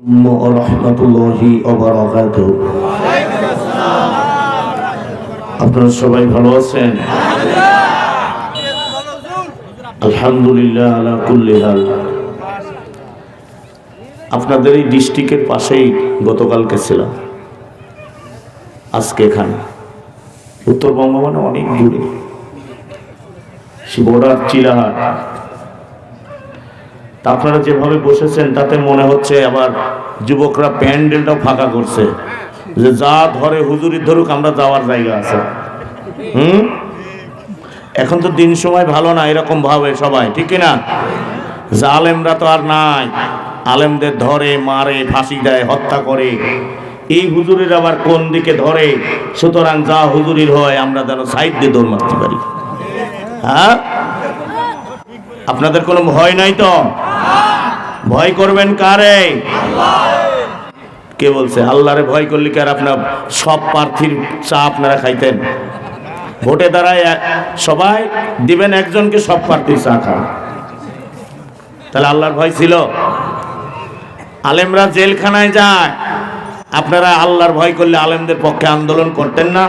রাহমাতুল্লাহি ওয়া বারাকাতুহু। আপনারা সবাই ভালো আছেন? আলহামদুলিল্লাহ আলা কুল্লি হাল। আপনাদের এই ডিস্ট্রিক্টের পাশেই গতকালকে ছিলাম, আজকে এখানে। উত্তরবঙ্গ মানে অনেক দূরে, বর্ডার চিলাহাট। তা আপনারা যেভাবে বসেছেন তাতে মনে হচ্ছে আবার যুবকরা প্যান্ডেলটাও ফাঁকা করছে, যে যা ধরে হুজুরি ধরুক, আমরা যাওয়ার জায়গা আছে। এখন তো দিন সময় ভালো না, এরকম ভাবে সবাই, ঠিক না? জালেমরা তো আর নাই, আলেমদের ধরে মারে, ফাঁসি দেয়, হত্যা করে। এই হুজুরির আবার কোন দিকে ধরে? সুতরাং যা হুজুরির হয় আমরা যেন সাইড দিয়ে দৌড় মারতে পারি। হ্যাঁ, আপনাদের কোনো ভয় নাই তো? ভয় করবেন কারে? কে বলছে? আল্লাহরে ভয় করলে কি আর আপনার সব প্রার্থীর চা আপনারা খাইতেন? ভোটে দাঁড়ায় সবাই দিবেন একজনকে, সব প্রার্থীর চা খান। তাহলে আল্লাহর ভয় ছিল? আলেমরা জেলখানায় যায়, আপনারা আল্লাহর ভয় করলে আলেমদের পক্ষে আন্দোলন করতেন না?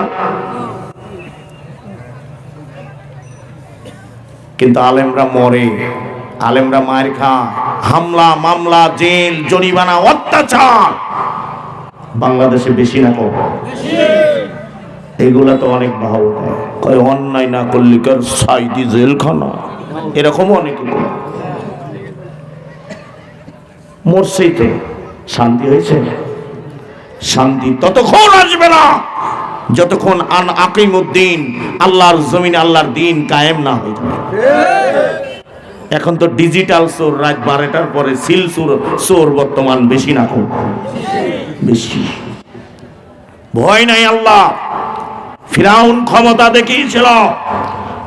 কিন্তু আলেমরা মরে, আলেমরা মার খায়, হামলা মামলা, জেল, জরিমানা, অত্যাচার বাংলাদেশে বেশি না কম? এগুলা তো অনেক ভালো কয়, অন্যায় না করলে কার সাইদি জেলখানা, এরকম অনেক মরছেই তো। শান্তি হয়েছে? শান্তি ততক্ষণ আসবে না যতক্ষণ আকিমুদ্দিন, আল্লাহর জমিনে আল্লাহর দিন কায়েম না হয়ে যাবে। এখন তো ডিজিটাল চোর, রাত 12টার পরে সিল চোর বর্তমান বেশি না কম? বেশি। ভয় নাই আল্লাহ। ফিরাউন ক্ষমতা দেখিয়েছিল,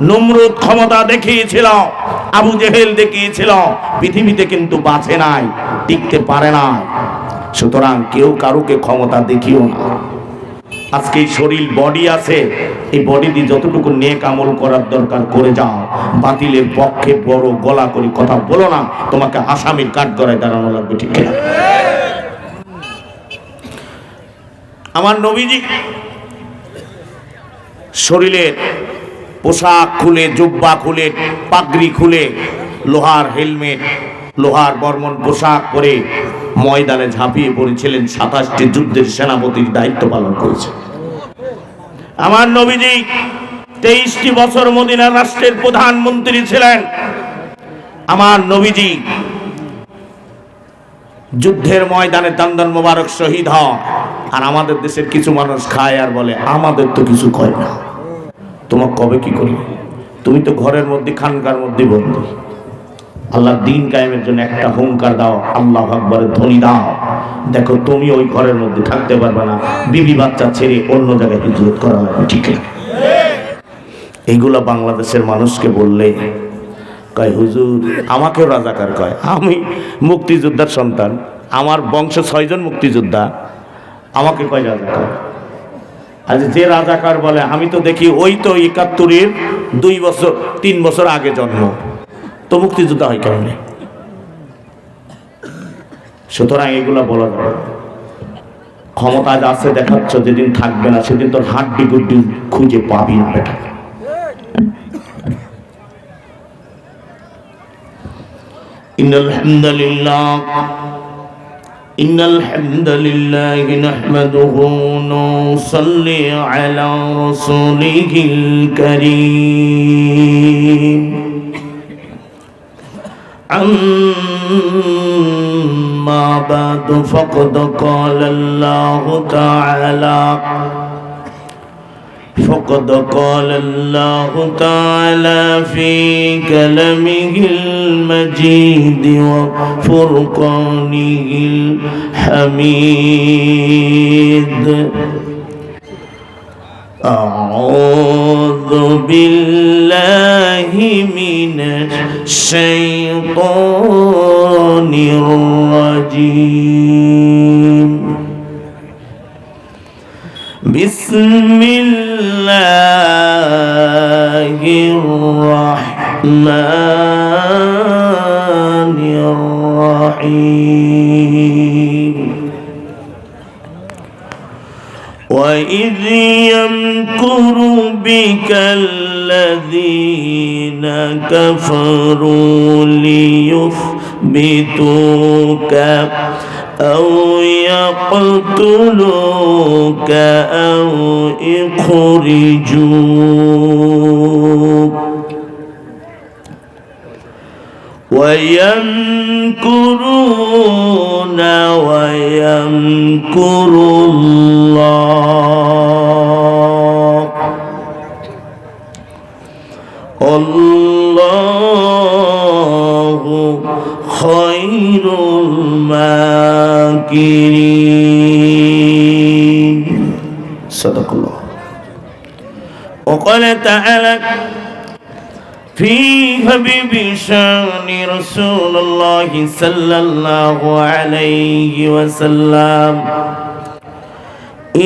নমরুদ ক্ষমতা দেখিয়েছিল, আবু জেহেল দেখিয়েছিল, পৃথিবীতে কিন্তু বাঁচে নাই, টিকতে পারে না। সুতরাং কেউ কারুকে ক্ষমতা দেখিও না। আজকে এই শরীর বডি আছে, এই বডি দিয়ে যতটুকু নেক আমল করার দরকার করে যাও। বাতিলের পক্ষে বড় গলা করে কথা বলো না, তোমাকে আসামির কাঠগড়ায় দাঁড়ানো লাগবে, ঠিক না? আমার নবীজি শরীরের পোশাক খুলে, জুব্বা খুলে, পাগড়ি খুলে, লোহার হেলমেট, লোহার বর্মন পোশাক পরে ময়দানে ঝাঁপিয়ে পড়েছিলেন। 27টি যুদ্ধের সেনাপতির দায়িত্ব পালন করেছে আমার নবীজি। 23টি বছর মদিনার রাষ্ট্রের প্রধানমন্ত্রী ছিলেন আমার নবীজি। যুদ্ধের ময়দানে দান্দন মোবারক শহীদ হয়। আর আমাদের দেশের কিছু মানুষ খায় আর বলে আমাদের তো কিছু কয় না। তোমার কবে কি করি? তুমি তো ঘরের মধ্যে, খানকার মধ্যে বন্দী। আল্লাহর দিন কায়েমের জন্য একটা হুঙ্কার দাও, আল্লাহু আকবারের ধ্বনি দাও। দেখো তুমি ওই ঘরের মধ্যে থাকতে পারবে না, বিবি বাচ্চা ছেড়ে অন্য জায়গায় হিজরত করা লাগবে, ঠিক না? এইগুলা বাংলাদেশের মানুষকে বললে কয় হুজুর আমাকেও রাজাকার কয়। আমি মুক্তিযোদ্ধার সন্তান, আমার বংশ 6 জন মুক্তিযোদ্ধা, আমাকে কয় রাজাকার। আজ যে রাজাকার বলে, আমি তো দেখি ওই তো 71-এর 2 বছর 3 বছর আগে জন্ম, তো মুক্তিযোদ্ধা হয় কেমনে? সুতরাং এগুলা বলা যাবে। ক্ষমতা আছে দেখাচ্ছ, যেদিন থাকবে না সেদিন তোর হাড্ডি গুড্ডি খুঁজে পাবি না বেটা। ইন্নাল হামদালিল্লাহ নাহমাদুহু ওয়া নুসাল্লি আলা রাসূলিহিল কারীম। أما بعد فقد قال الله تعالى في كلامه المجيد وفرقانه الحميد. أعوذ بالله من الشيطان الرجيم. بسم الله الرحمن الرحيم. وإذ يمكر بك الذين كفروا ليثبتوك أو يقتلوك أو يخرجوك ويمكرون ويمكر الله الله خير الماكرين صدق الله. وقال تعالى في حبيب شان رسول الله صلى الله عليه وسلم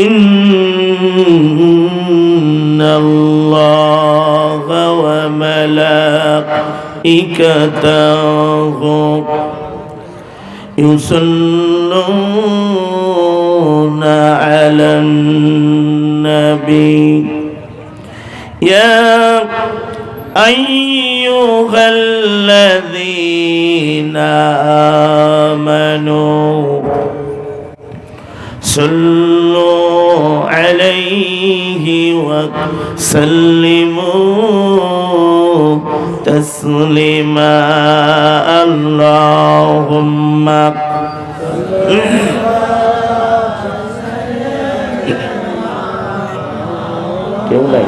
إن الله وملائكته يصلون على النبي يا أيها الذين آمنوا صلوا عليه وسلموا تسليما اللهم কেউ নাই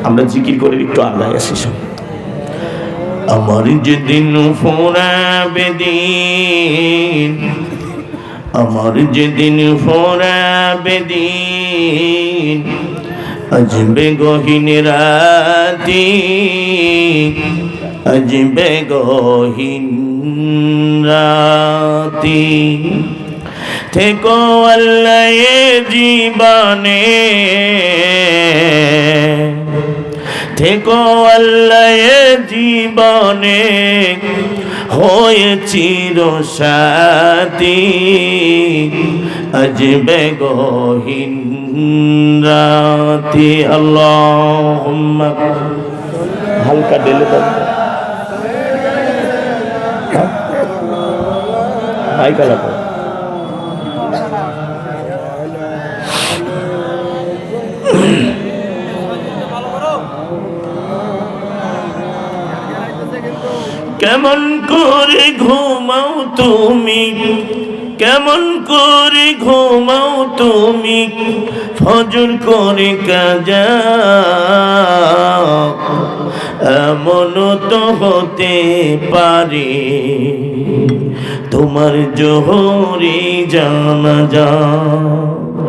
আমরা জিকির করে একটু আগায় আসি সব। আমার যেদিন ফোরাবে দিন, আমার যেদিন ফোরাবে দিন, আজবে গহীন রাতি, আজবে গহীন রাতি, থেকো আল্লাহ জীবনে, থেকো আল্লাহ জীবনে, হয়ে চির সাথী, আজবে গহীন রাতি। আল্লাহুম্মা হালকা দিলে তো মাইকা লাগো। কেমন করে ঘুমাও তুমি, কেমন করে ঘুমাও তুমি, ফজর করে কাজা, এমন তো হতে পারে তোমার জোহরি জানাজা,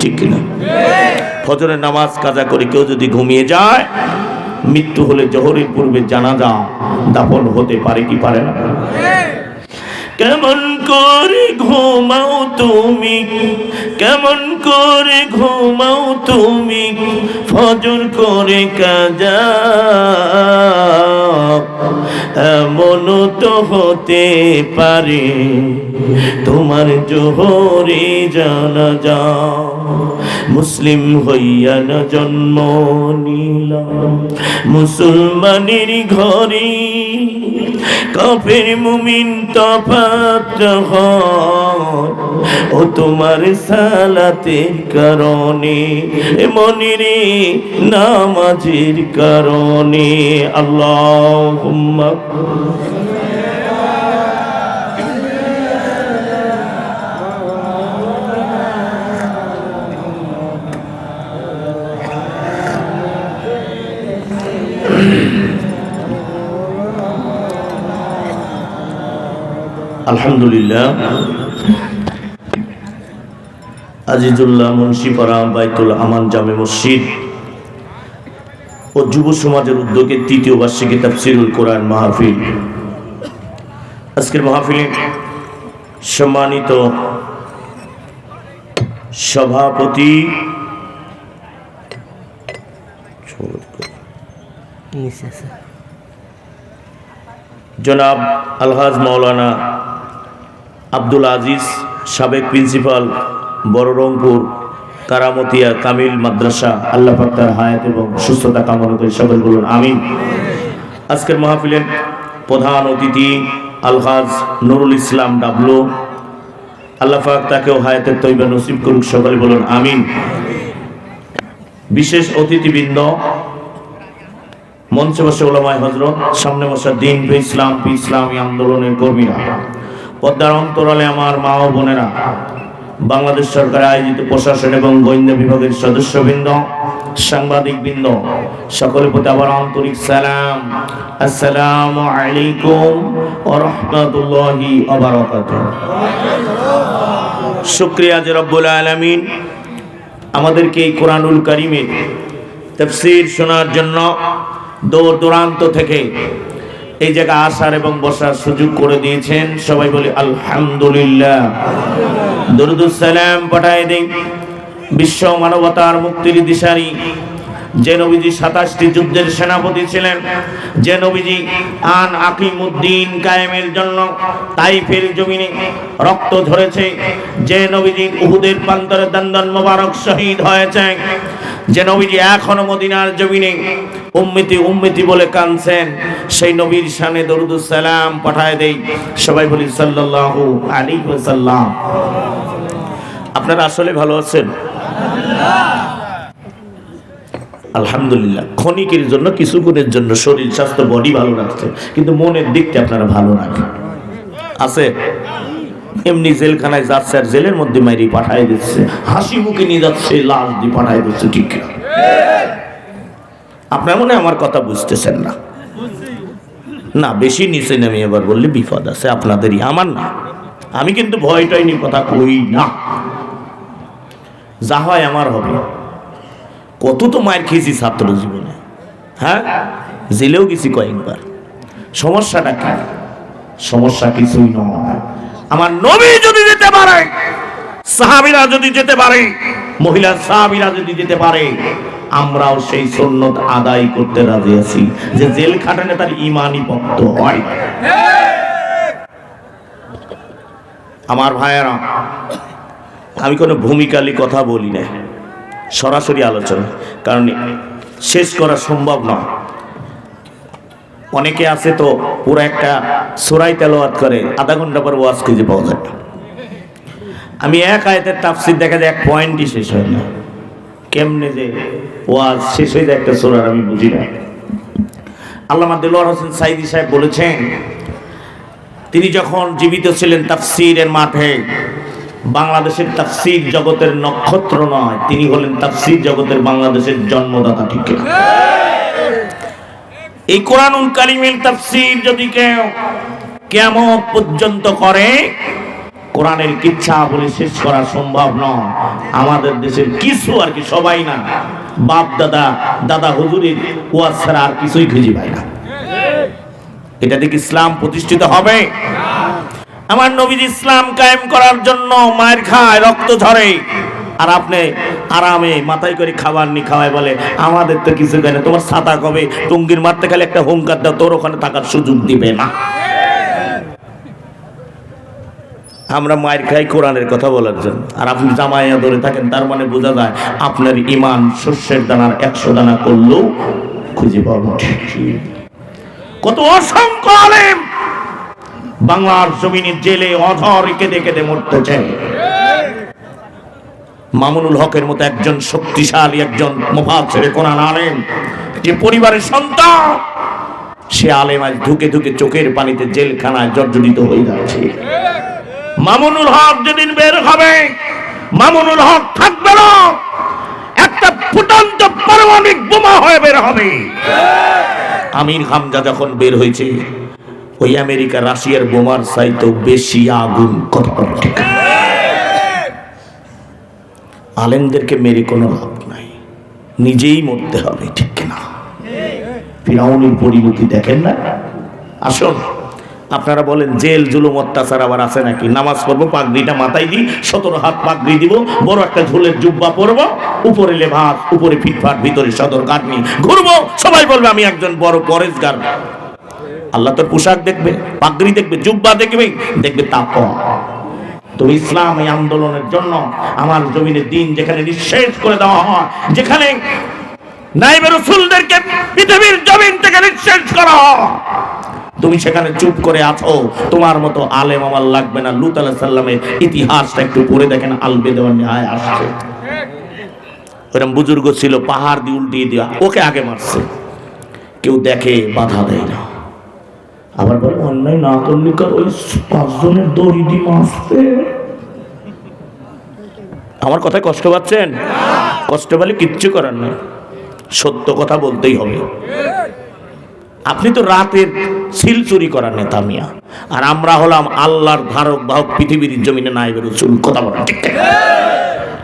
ঠিক না? ফজরের নামাজ কাজা করে কেউ যদি ঘুমিয়ে যায়, মৃত্যু হলে জোহরের পূর্বে জানাজা দাফন হতে পারে কি পারে না? কেমন করে ঘুমাও তুমি, কেমন করে ঘুমাও তুমি, ফজর করে কাজা, এমন তো হতে পারে তোমার জোহরে জানাজা। মুসলিম হইয়া না জন্ম নিলাম মুসলমানের ঘরে, কাফের মুমিন তফাৎ হয় ও তোমার সালাতের কারণে, মনির নামাজের কারণে। আল্লাহুম্মা আলহামদুলিল্লাহ। আজিজুল্লাহ মুন্সিপাড়া বাইতুল আমান জামে মসজিদ ও যুব সমাজের উদ্যোগে তৃতীয় বার্ষিকী তাফসীরুল কোরআন মাহফিল। আজকের মাহফিলে সম্মানিত সভাপতি জনাব আলহাজ মাওলানা আব্দুল আজিজ, সাবেক প্রিন্সিপাল, বড় রংপুর কারামতিয়া কামিল মাদ্রাসা, আল্লাহ পাক তার হায়াত এবং সুস্থতা কামনা করে সকল বলুন আমিন। আজকের মাহফিলের প্রধান অতিথি আলহাজ নুরুল ইসলাম ডাবলু, আল্লাহ পাক তাকেও হায়াতের তৈবা নসিব করুক, সকলে বলুন আমিন। বিশেষ অতিথিবৃন্দ, মঞ্চে বসে ওলামায়ে হযরত, সামনে বসা দ্বীন ইসলামী আন্দোলনের কর্মীরা, পদ্মার অন্তরালে আমার মা ও বোনেরা, বাংলাদেশ সরকার আয়োজিত প্রশাসন এবং গোয়েন্দা বিভাগের সদস্যবৃন্দ, সাংবাদিকবৃন্দ, সকলের প্রতি আবার আন্তরিক সালাম। আসসালামু আলাইকুম ওয়া রাহমাতুল্লাহি ওয়া বারাকাতুহু। শুকরিয়া যে রব্বুল আলামিন আমাদেরকে এই কোরআনুল কারীমের তাফসীর শোনার জন্য দূর দূরান্ত থেকে এই জায়গা আসার এবং বসার সুযোগ করে দিয়েছেন। সবাই বলি আলহামদুলিল্লাহ। দরুদ ও সালাম পাঠায় দেই বিশ্ব মানবতার মুক্তির দিশারি যে নবীজি 27টি যুদ্ধের সেনাপতি ছিলেন, যে নবীজি আন আকিমুদ্দিন কায়েমের জন্য তাইফের জমিনে রক্ত ঝরেছে, যে নবীজি উহুদের প্রান্তরে দন্দন মোবারক শহীদ হয়েছে, যে নবীজি এখনো মদিনার জমিনে উম্মতি উম্মতি বলে কাঁদছেন, সেই নবীর শানে দরুদ ও সালাম পাঠায় দেই। সবাই বলি সাল্লাল্লাহু আলাইহি ওয়াসাল্লাম। আপনারা আসলে ভালো আছেন? আলহামদুলিল্লাহ। ক্ষণিকের জন্য, কিছুক্ষণের জন্য শরীর স্বাস্থ্য বডি ভালো রাখছে, কিন্তু মনের দিকটা আপনারা ভালো রাখেন আছে। এমনি জেলখানায় যাচ্ছে আর জেলের মধ্যে মাইরি পাঠায় দিচ্ছে, হাসি মুখে নিয়ে যাচ্ছে, লাশ দিয়ে পাঠায় দিচ্ছে, ঠিক না? আপনার মনে আমার কথা বুঝতেছেন না? না, বেশি নিচে নেমে এবার বললে বিপদ আছে আপনাদেরই, আমার না। আমি কিন্তু ভয়টাই নিয়ে কথা কই না, যা হয় আমার হবে। কত তো মায়ের খেয়েছি ছাত্র জীবনে, হ্যাঁ, জেলেও গেছি কয়েকবার। সমস্যাটা কি? সমস্যা কিছুই নয়। আমার নবী যদি যেতে পারে, সাহাবীরা যদি যেতে পারে, মহিলা সাহাবীরা যদি যেতে পারে, আমরাও সেই সুন্নত আদায় করতে রাজি আছি, যে জেল খাটানে তার ঈমানি পক্ত হয়। আমার ভাইয়েরা, আমি কোনো ভূমিকালি কথা বলি না, সরাসরি আলোচনা, কারণ শেষ করা সম্ভব নয়। অনেকে আছে তো পুরো একটা সূরা তেলাওয়াত করে, আধা ঘন্টা পর ওয়াজ খুঁজে পাওয়া যায় না। আমি এক আয়াতের তাফসীর দেখা যায় এক পয়েন্টই শেষ হয় না, কেমনে যে ওয়াজ শেষ হয়ে যায় একটা সূরার, আমি বুঝি না। আল্লামা দেলোয়ার হোসেন সাইদি সাহেব বলেছেন, তিনি যখন জীবিত ছিলেন তাফসীরের মাঠে, বাংলাদেশের তাফসীর জগতের নক্ষত্র নয়, তিনি হলেন তাফসীর জগতের বাংলাদেশের জন্মদাতা, ঠিক না? এই কোরআনুল কারীমের তাফসীর যদি কেউ কিয়ামত পর্যন্ত করে, কোরআনের কিচ্ছা বলে শেষ করা সম্ভব নয়। আমাদের দেশের কিছু আর কি, সবাই না, বাপ দাদা দাদা হুজুরের ওয়াজ ছাড়া আর কিছুই খুঁজে পায় না। এটা থেকে ইসলাম প্রতিষ্ঠিত হবে? আমার নবীজি ইসলাম কায়েম করার জন্য মায়ের খায়, রক্ত ঝরে, আর আপনি আরামে মাথায় করে খাবার নি খাওয়ায়, বলে আমাদের তো কিছু দেয় না, তোমার ছাতা কবে টুঙ্গির মারতে গেলে একটা হুঙ্কার দাও, তোর ওখানে থাকার সুযোগ দিবে না। আমরা মায়ের খাই কোরআনের কথা বলার জন্য, আর আপনি জামাইয়া ধরে থাকেন, তার মানে বোঝা যায় আপনার ঈমান শস্যের দানার 100 দানা করলেও খুঁজে পাবো। কত অসংখ্য আলেম বাংলার জমিনের জেলে অঝর কেঁদে কেঁদে মরতেছেন। মামুনুল হকের মতো একজন শক্তিশালী, একজন মুফাসসিরে কোরআন আলেম, যে পরিবারের সন্তান, সে আলেম আজ ধুকে ধুকে চোখের পানিতে জেলখানায় জর্জরিত হয়ে যাচ্ছে। মামুনুল হক যেদিন বের হবে, মামুনুল হক থাকবে না, একটা ফুটন্ত পারমাণবিক বোমা হয়ে বের হবে। আমির হামজা যখন বের হয়েছে, ওই আমেরিকা রাশিয়ার বোমার চাইতেও বেশি আগুন। কথা ঠিক, আলেমদেরকে মেরে কোনো লাভ নাই, নিজেই মরতে হবে, ঠিক না? ফিরাউনের পরিণতি দেখেন না। আসুন, আপনারা বলেন জেল জুলুম অত্যাচার আবার আছে নাকি? নামাজ পড়বো, পাগড়িটা মাথায় দিই, 17 হাত পাগড়ি দিব, বড় একটা ঝোলের জুব্বা পরবো, উপরে লেভাস, উপরে ফিটফাট, ভিতরে সদর কাটনি, ঘুরবো, সবাই বলবে আমি একজন বড় পরেশগার। আল্লাহ তোর পোশাক দেখবে, পাগড়ি দেখবে, জুব্বা দেখবে, দেখবে তাকওয়া। তো ইসলাম এই আন্দোলনের জন্য আমার জমিনে দিন যেখানে নিঃশেষ করে দেওয়া হয়, যেখানে নায়েবে রাসূলদেরকে পৃথিবীর জমিন থেকে নিঃশেষ করা হয়, তুমি সেখানে চুপ করে আছো। তোমার মতো আলেম আমার লাগবে না। লূত আলাইহিস সালামের ইতিহাসটা একটু পড়ে দেখেন, আল বেদওয়া নিহায়া আসছে। এরকম বুজুর্গ ছিল, পাহাড় দিয়ে উল্টিয়ে দেওয়া, ওকে আগে মারছে, কেউ দেখে বাধা দেয় না। আবার বলে অন্যায় না করলে ওই 5 জনের দড়ি দিয়ে মারছে। আমার কথায় কষ্ট পাচ্ছেন? কষ্ট পেলে কিচ্ছু করার নেই, সত্য কথা বলতেই হবে। আপনি তো রাতের সিল চুরি করার নেতা মিয়া, আর আমরা হলাম আল্লাহর ধারক বাহক, পৃথিবীর জমিনে নায়েবে রাসূল। কথা বলেন ঠিক ঠিক?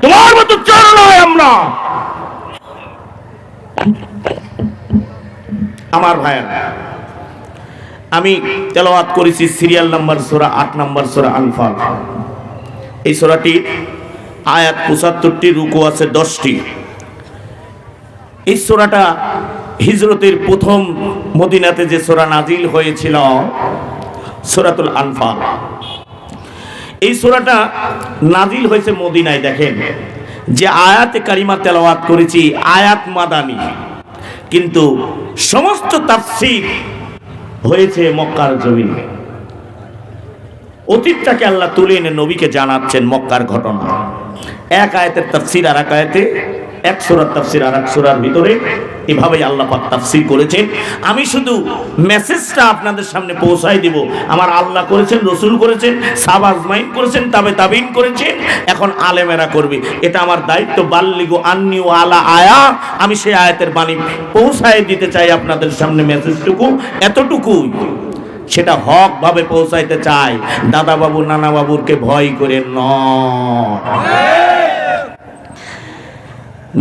তোমার মতো চোর নয় আমরা। আমার ভাইয়েরা, আমি তেলাওয়াত করেছি সিরিয়াল নাম্বার সূরা 8 নম্বর সূরা আনফাল। এই সূরাটি আয়াত 75টি, রুকু আছে 10টি। এই সূরাটা হিজরতের প্রথম মদিনাতে যে সূরা নাজিল হয়েছিল, সূরাতুল আনফাল। এই সূরাটা নাজিল হয়েছে মদিনায়। দেখেন যে আয়াতে কারিমা তেলাওয়াত করেছি, আয়াত মাদানী, কিন্তু সমস্ত তাফসীর হয়েছে মক্কার জমিনে। অতীতটাকে আল্লাহ তুলে এনে নবীকে জানাচ্ছেন মক্কার ঘটনা। এক আয়াতের তাফসীর আর এক আয়াতে, এক সূরার তাফসীর আর এক সূরার ভিতরে, এভাবেই আল্লাহ পাক তাফসীর করেছেন। আমি শুধু মেসেজটা আপনাদের সামনে পৌঁছাই দিব। আমার আল্লাহ করেছেন, রাসূল করেছেন, সাহাবা আজমাইন করেছেন, তাবে তাবিন করেছেন, এখন আলেমেরা করবে। এটা আমার দায়িত্ব। বাল্লিগু আন্নী ওয়া আলা আয়া, আমি সেই আয়াতের বাণী পৌঁছাই দিতে চাই আপনাদের সামনে। মেসেজটুকু এতটুকুই, সেটা হক ভাবে পৌঁছাইতে চাই। দাদা বাবু নানা বাবুরকে ভয় করে নয়।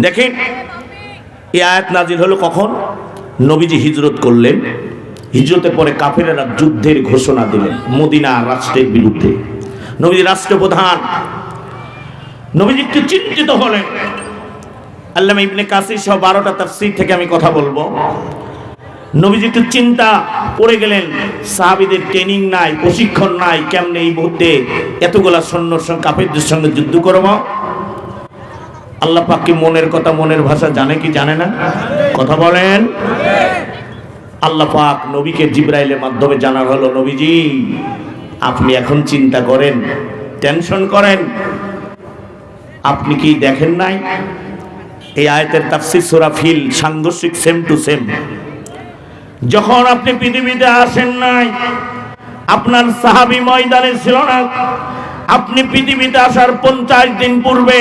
দেখেন এই আয়াত নাজিল হলো কখন? নবীজি হিজরত করলেন। হিজরতের পরে কাফেরেরা যুদ্ধের ঘোষণা দিলেন মদিনা রাষ্ট্রের বিরুদ্ধে। নবীজি রাষ্ট্রপ্রধান, নবীজি একটু চিন্তিত হলেন। আল্লামা ইবনে কাসির সহ 12টা তাফসীর থেকে আমি কথা বলবো। নবীজি একটু চিন্তা পড়ে গেলেন, সাহাবীদের ট্রেনিং নাই, প্রশিক্ষণ নাই, কেমনে এই মুহূর্তে এতগুলা সৈন্যর সঙ্গে কাফেরদের সঙ্গে যুদ্ধ করব। আল্লাহ পাক কি মনের কথা, মনের ভাষা জানে কি জানে না? কথা বলেন। আল্লাহ পাক নবীকে জিবরাইলের মাধ্যমে জানার হলো, নবীজি আপনি এখন চিন্তা করেন, টেনশন করেন, আপনি কি দেখেন নাই এই আয়াতের তাফসীর সূরা ফিল সাংঘর্ষিক, সেম টু সেম। যখন আপনি পৃথিবীতে আসেন নাই, আপনার সাহাবী ময়দানে ছিল না। আপনি পৃথিবীতে আসার 50 দিন পূর্বে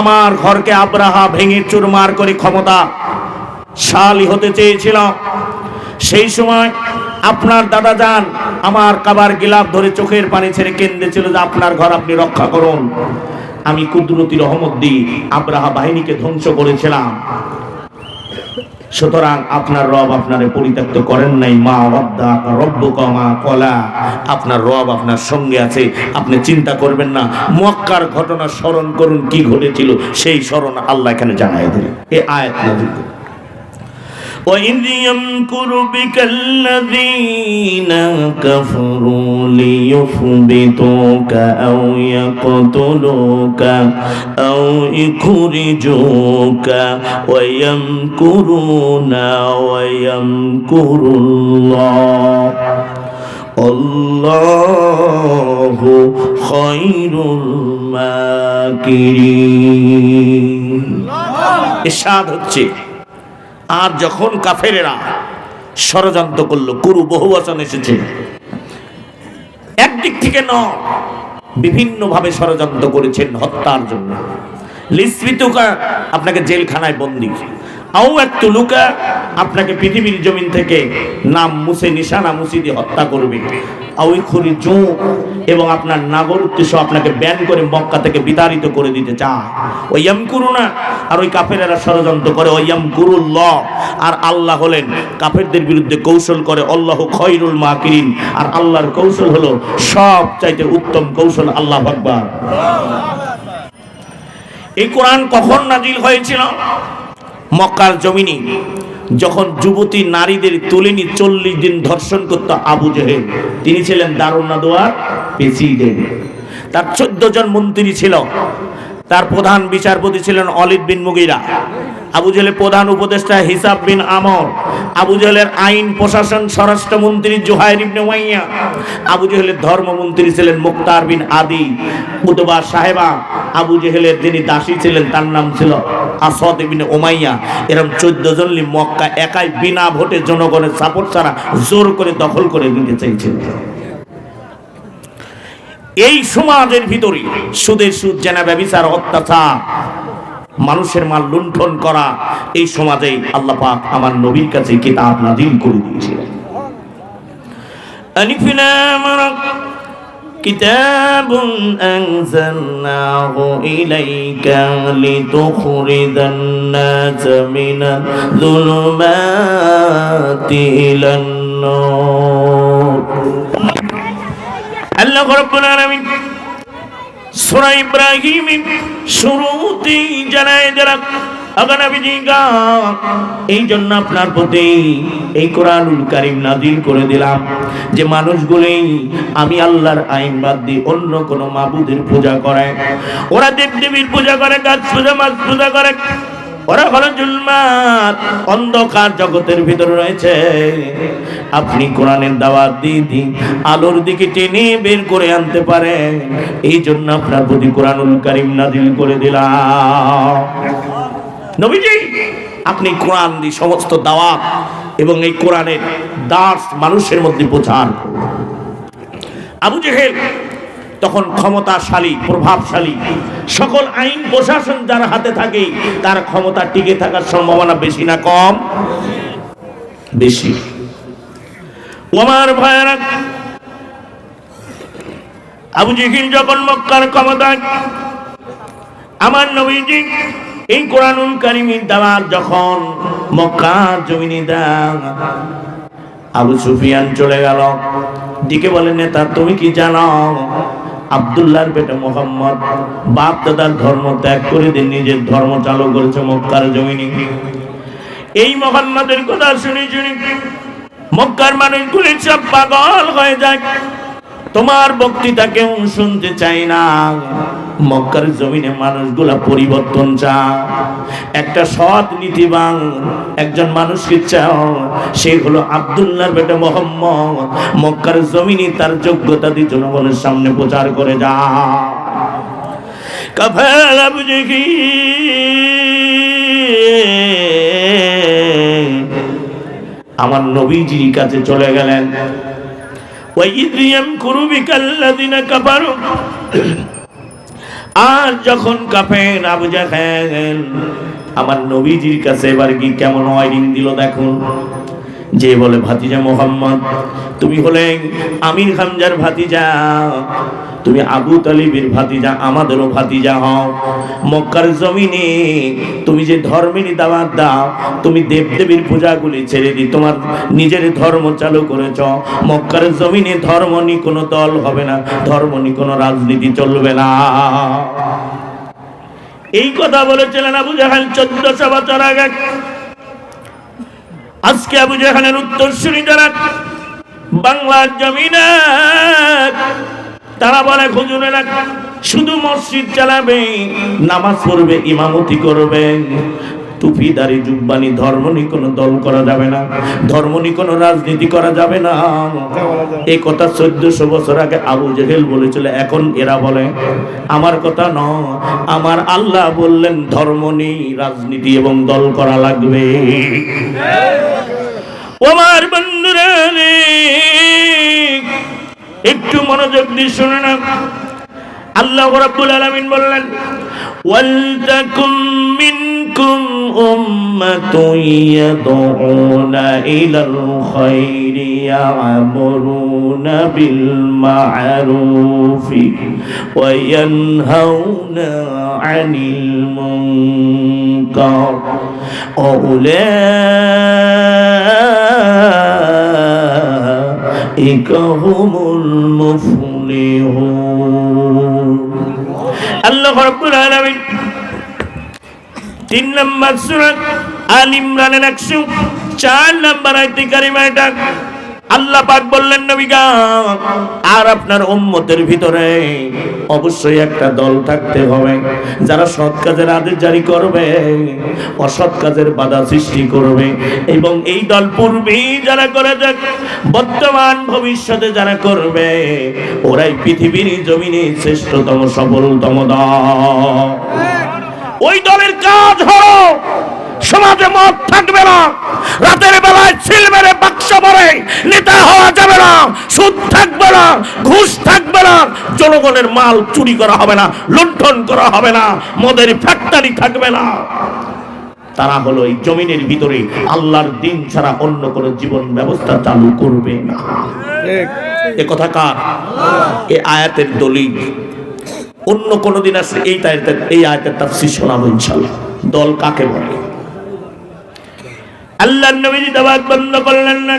আমার ঘরকে আব্রাহা ভেঙে চুরমার করে ক্ষমতাশালী হতে চেয়েছিল। সেই সময় আপনার দাদা যান আমার কাবার গিলাফ ধরে চোখের পানি ছেড়ে কেঁদেছিল যে আপনার ঘর আপনি রক্ষা করুন। আমি কুদরতি রহমত দিয়ে আব্রাহা বাহিনীকে ধ্বংস করেছিলাম। সুতরাং আপনার রব আপনারে পরিত্যক্ত করেন নাই। মা ওয়াদ্দাকা রব্বুকা মা ক্বালা, আপনার রব আপনার সঙ্গে আছে, আপনি চিন্তা করবেন না। মক্কার ঘটনা স্মরণ করুন, কি ঘটেছিল সেই স্মরণ আল্লাহ এখানে জানায় দিলেন। এই আয়াত নাযিল। وَإِذْ يَمْكُرُ بِكَ الَّذِينَ كَفَرُوا لِيُثْبِتُوكَ أَوْ يَقْتُلُوكَ أَوْ يُخْرِجُوكَ وَيَمْكُرُونَ وَيَمْكُرُ اللَّهُ وَاللَّهُ خَيْرُ الْمَاكِرِينَ। ইরশাদ হচ্ছে, আর যখন কাফেরেরা ষড়যন্ত্র করলো, কুরু বহু বচন এসেছে, একদিক থেকে নয়, বিভিন্ন ভাবে ষড়যন্ত্র করেছেন হত্যার জন্য। লিসবিতুকা, আপনাকে জেলখানায় বন্দী, আও একটু লুকা, আপনাকে পৃথিবীর জমিন থেকে নাম মুছে, নিশানা মুছে দিয়ে হত্যা করবে। আও ইখরিজু, এবং আপনার নাগরিকত্ব সহ আপনাকে ব্যান করে মক্কা থেকে বিতাড়িত করে দিতে চায়। ওই ইয়ামকুরুনা, আর ওই কাফেরেরা ষড়যন্ত্র করে। ওই ইয়ামকুরুল্লাহ, আর আল্লাহ হলেন কাফেরদের বিরুদ্ধে কৌশল করে। আল্লাহু খায়রুল মাকিরিন, আর আল্লাহর কৌশল হলো সব চাইতে উত্তম কৌশল। আল্লাহু আকবার। এই কোরআন কখন নাজিল হয়েছিল? মক্কার জমিনে যখন যুবতী নারীদের তুলে নিয়ে 40 দিন ধর্ষণ করত আবু জেহেল, তিনি ছিলেন দারুন নাদওয়ার প্রেসিডেন্ট। তার 14 জন মন্ত্রী ছিল, তার প্রধান বিচারপতি ছিলেন অলিদ বিন মুগিরা, আবু জেহেলের প্রধান উপদেষ্টা হিসাব বিন আমর, আবু জেহেলের আইন প্রশাসন স্বরাষ্ট্রমন্ত্রী জুহাইর ইবনে উমাইয়া, আবু জেহেলের ধর্মমন্ত্রী ছিলেন মুক্তার বিন আদি, উতবা সাহেবা আবু জেহেলের যিনি দাসী ছিলেন তার নাম ছিল আসাদ ইবনে উমাইয়া। এরকম 14 জন মক্কা একাই বিনা ভোটে জনগণের সাপোর্ট ছাড়া জোর করে দখল করে নিতে চাইছিল। এই সমাজের ভিতরে সুদের সুদ, জেনা, ব্যভিচার, অত্যাচার, মানুষের মাল লুণ্ঠন করা, এই সমাজে আল্লাহ পাক আমার নবীর কাছে কিতাব নাযিল করে দিয়েছিলেন। আলিফ লাম রা, কিতাবুন আনজালনাহু ইলাইকা লিতুখরিজান নাস মিনাল যুলুমাতি ইলান নূর। আল্লাহ রাব্বুল আলামিন সূরা ইব্রাহিমের শুরুতেই জানায় দিলেন, আগে নবীজি গা, এই জন্য আপনার প্রতি এই কোরআনুল কারীম নাযিল করে দিলাম যে মানুষগুলি আমি আল্লাহর আইন বাদ দিয়ে অন্য কোন মাবুদের পূজা করে, ওরা দেবদেবীর পূজা করে, গাছ পূজা, মাছ পূজা করে, ওরা হলো জুলমাত, অন্ধকার জগতের ভিতরে রয়েছে। আপনি কোরআনের দাওয়াত দিয়ে আলোর দিকে টেনে বের করে আনতে পারেন, এই জন্য আপনার প্রতি কোরআনুল কারীম নাযিল করে দিলাম। নবীজি আপনি কোরআন দিয়ে সমস্ত দাওয়াত এবং এই কোরআনের দার্স মানুষের মধ্যে প্রচার করুন। আবু জেহেল তখন ক্ষমতাশালী, প্রভাবশালী, সকল আইন প্রশাসন যার হাতে থাকে তার ক্ষমতা টিকে থাকার সম্ভাবনা বেশি না কম? বেশি। ওমর ভাইরা, আবু জেহেল যখন মক্কার ক্ষমতায়, আমার নবীজি এই কোরআনুল কারীমের দাওয়াত যখন মক্কার জমিনে দেন, আবু সুফিয়ান চলে গেল, দিকে বলে, নেতা তুমি কি জানো আব্দুল্লাহর বেটা মুহাম্মদ বাপ দাদার ধর্ম ত্যাগ করে দিয়ে নিজের ধর্ম চালু করেছে মক্কার জমিনে। এই মুহাম্মদের কথা শুনে শুনে মক্কার মানুষগুলি সব পাগল হয়ে যায়, তোমার বক্তৃতা কেউ শুনতে চায় না। মক্কার জমিনে মানুষগুলা পরিবর্তন চায়, একটা সৎ নীতিবান একজন মানুষকে চাও, সে হলো আব্দুল্লাহর বেটা মুহাম্মদ। মক্কার জমিনে তার যোগ্যতা দিয়ে জনগণের সামনে প্রচার করে যা। কাফের আবু জেহেল আমার নবীজির কাছে চলে গেলেন। আর যখন কাফের আবু জেহেল আমার নবীজির কাছে এবার কি কেমন ওয়ার্নিং দিল দেখুন। যে বলে, ভাতিজা মুহাম্মদ, তুমি হলে আমির হামজার ভাতিজা, তুমি আবু তালিবের ভাতিজা, আমাদেরও ভাতিজা হও। মক্কার জমিনে তুমি যে ধর্মের দাওয়াত দাও, তুমি দেবদেবীর পূজাগুলি ছেড়ে দি তোমার নিজের ধর্ম চালু করেছ। মক্কার জমিনে ধর্ম নিয়ে কোনো দল হবে না, ধর্ম নিয়ে কোনো রাজনীতি চলবে না। এই কথা বলেছিলেন আবু জেহেল 1400 বছর আগে। আজকে আবু জেহেলের উত্তরসূরি যারা বাংলার জমিনে, তারা বলে হুজুরেরা শুধু মসজিদ চালাবে, নামাজ পড়বে, ইমামতি করবে, টুপিদারি জুব্বানি, ধর্ম নিয়ে কোনো দল করা যাবে না, ধর্ম নিয়ে কোনো রাজনীতি করা যাবে না। এই কথা 1400 বছর আগে আবু জেহেল বলেছিল। এখন এরা বলে আমার কথা নয়, আমার আল্লাহ বললেন ধর্ম নিয়ে রাজনীতি এবং দল করা লাগবে। আমার বন্ধুরা একটু মনোযোগ দিয়ে শুনে না। আল্লাহ রাব্বুল আলামিন বললেন, ওয়ালতাকুম মিনকুম উম্মাতুন ইয়াদউনা ইলাল খায়রি ইয়া'মুরুনা বিল মা'রুফি ওয়া ইয়ানহাউনা আনিল মুনকার উলাইকা হুমুল মুফলিহুন। আল্লাহ রাব্বুল আলামিন 3 নম্বর সূরা আল ইমরানের 104 নম্বর আয়াতে কারিমা এটা আল্লাহ পাক বললেন নবীগা, আর আপনার উম্মতের ভিতরে অবশ্যই একটা দল থাকতে হবে যারা সৎ কাজের আদেশ জারি করবে, অসৎ কাজের বাধা সৃষ্টি করবে। এবং এই দল পূর্বেই যারা করে যাক, বর্তমান ভবিষ্যতে যারা করবে, ওরাই পৃথিবীর জমিনে শ্রেষ্ঠতম সফলতম দল। ওই দলের কাজ হলো সমাজে মদ থাকবে না, রাতের বেলায় ছিল মেরে বাক্স ভরে নেতা হওয়া যাবে না, সুদ থাকবে না, ঘুষ থাকবে না, জনগণের মাল চুরি করা হবে না, লুণ্ঠন করা হবে না, মদের ফ্যাক্টরি থাকবে না। তারা হলো এই জমিনের ভিতরে আল্লাহর দিন ছাড়া অন্য কোনো জীবন ব্যবস্থা চালু করবে না। এ কথা কার? এই আয়াতের দলিল। অন্য কোন দিন আসলে এই আয়াতের তাফসীর শোনাবো ইনশাআল্লাহ। দল কাকে বলে? আল্লাহর নবী দাওয়াত বন্ধ করলেন না।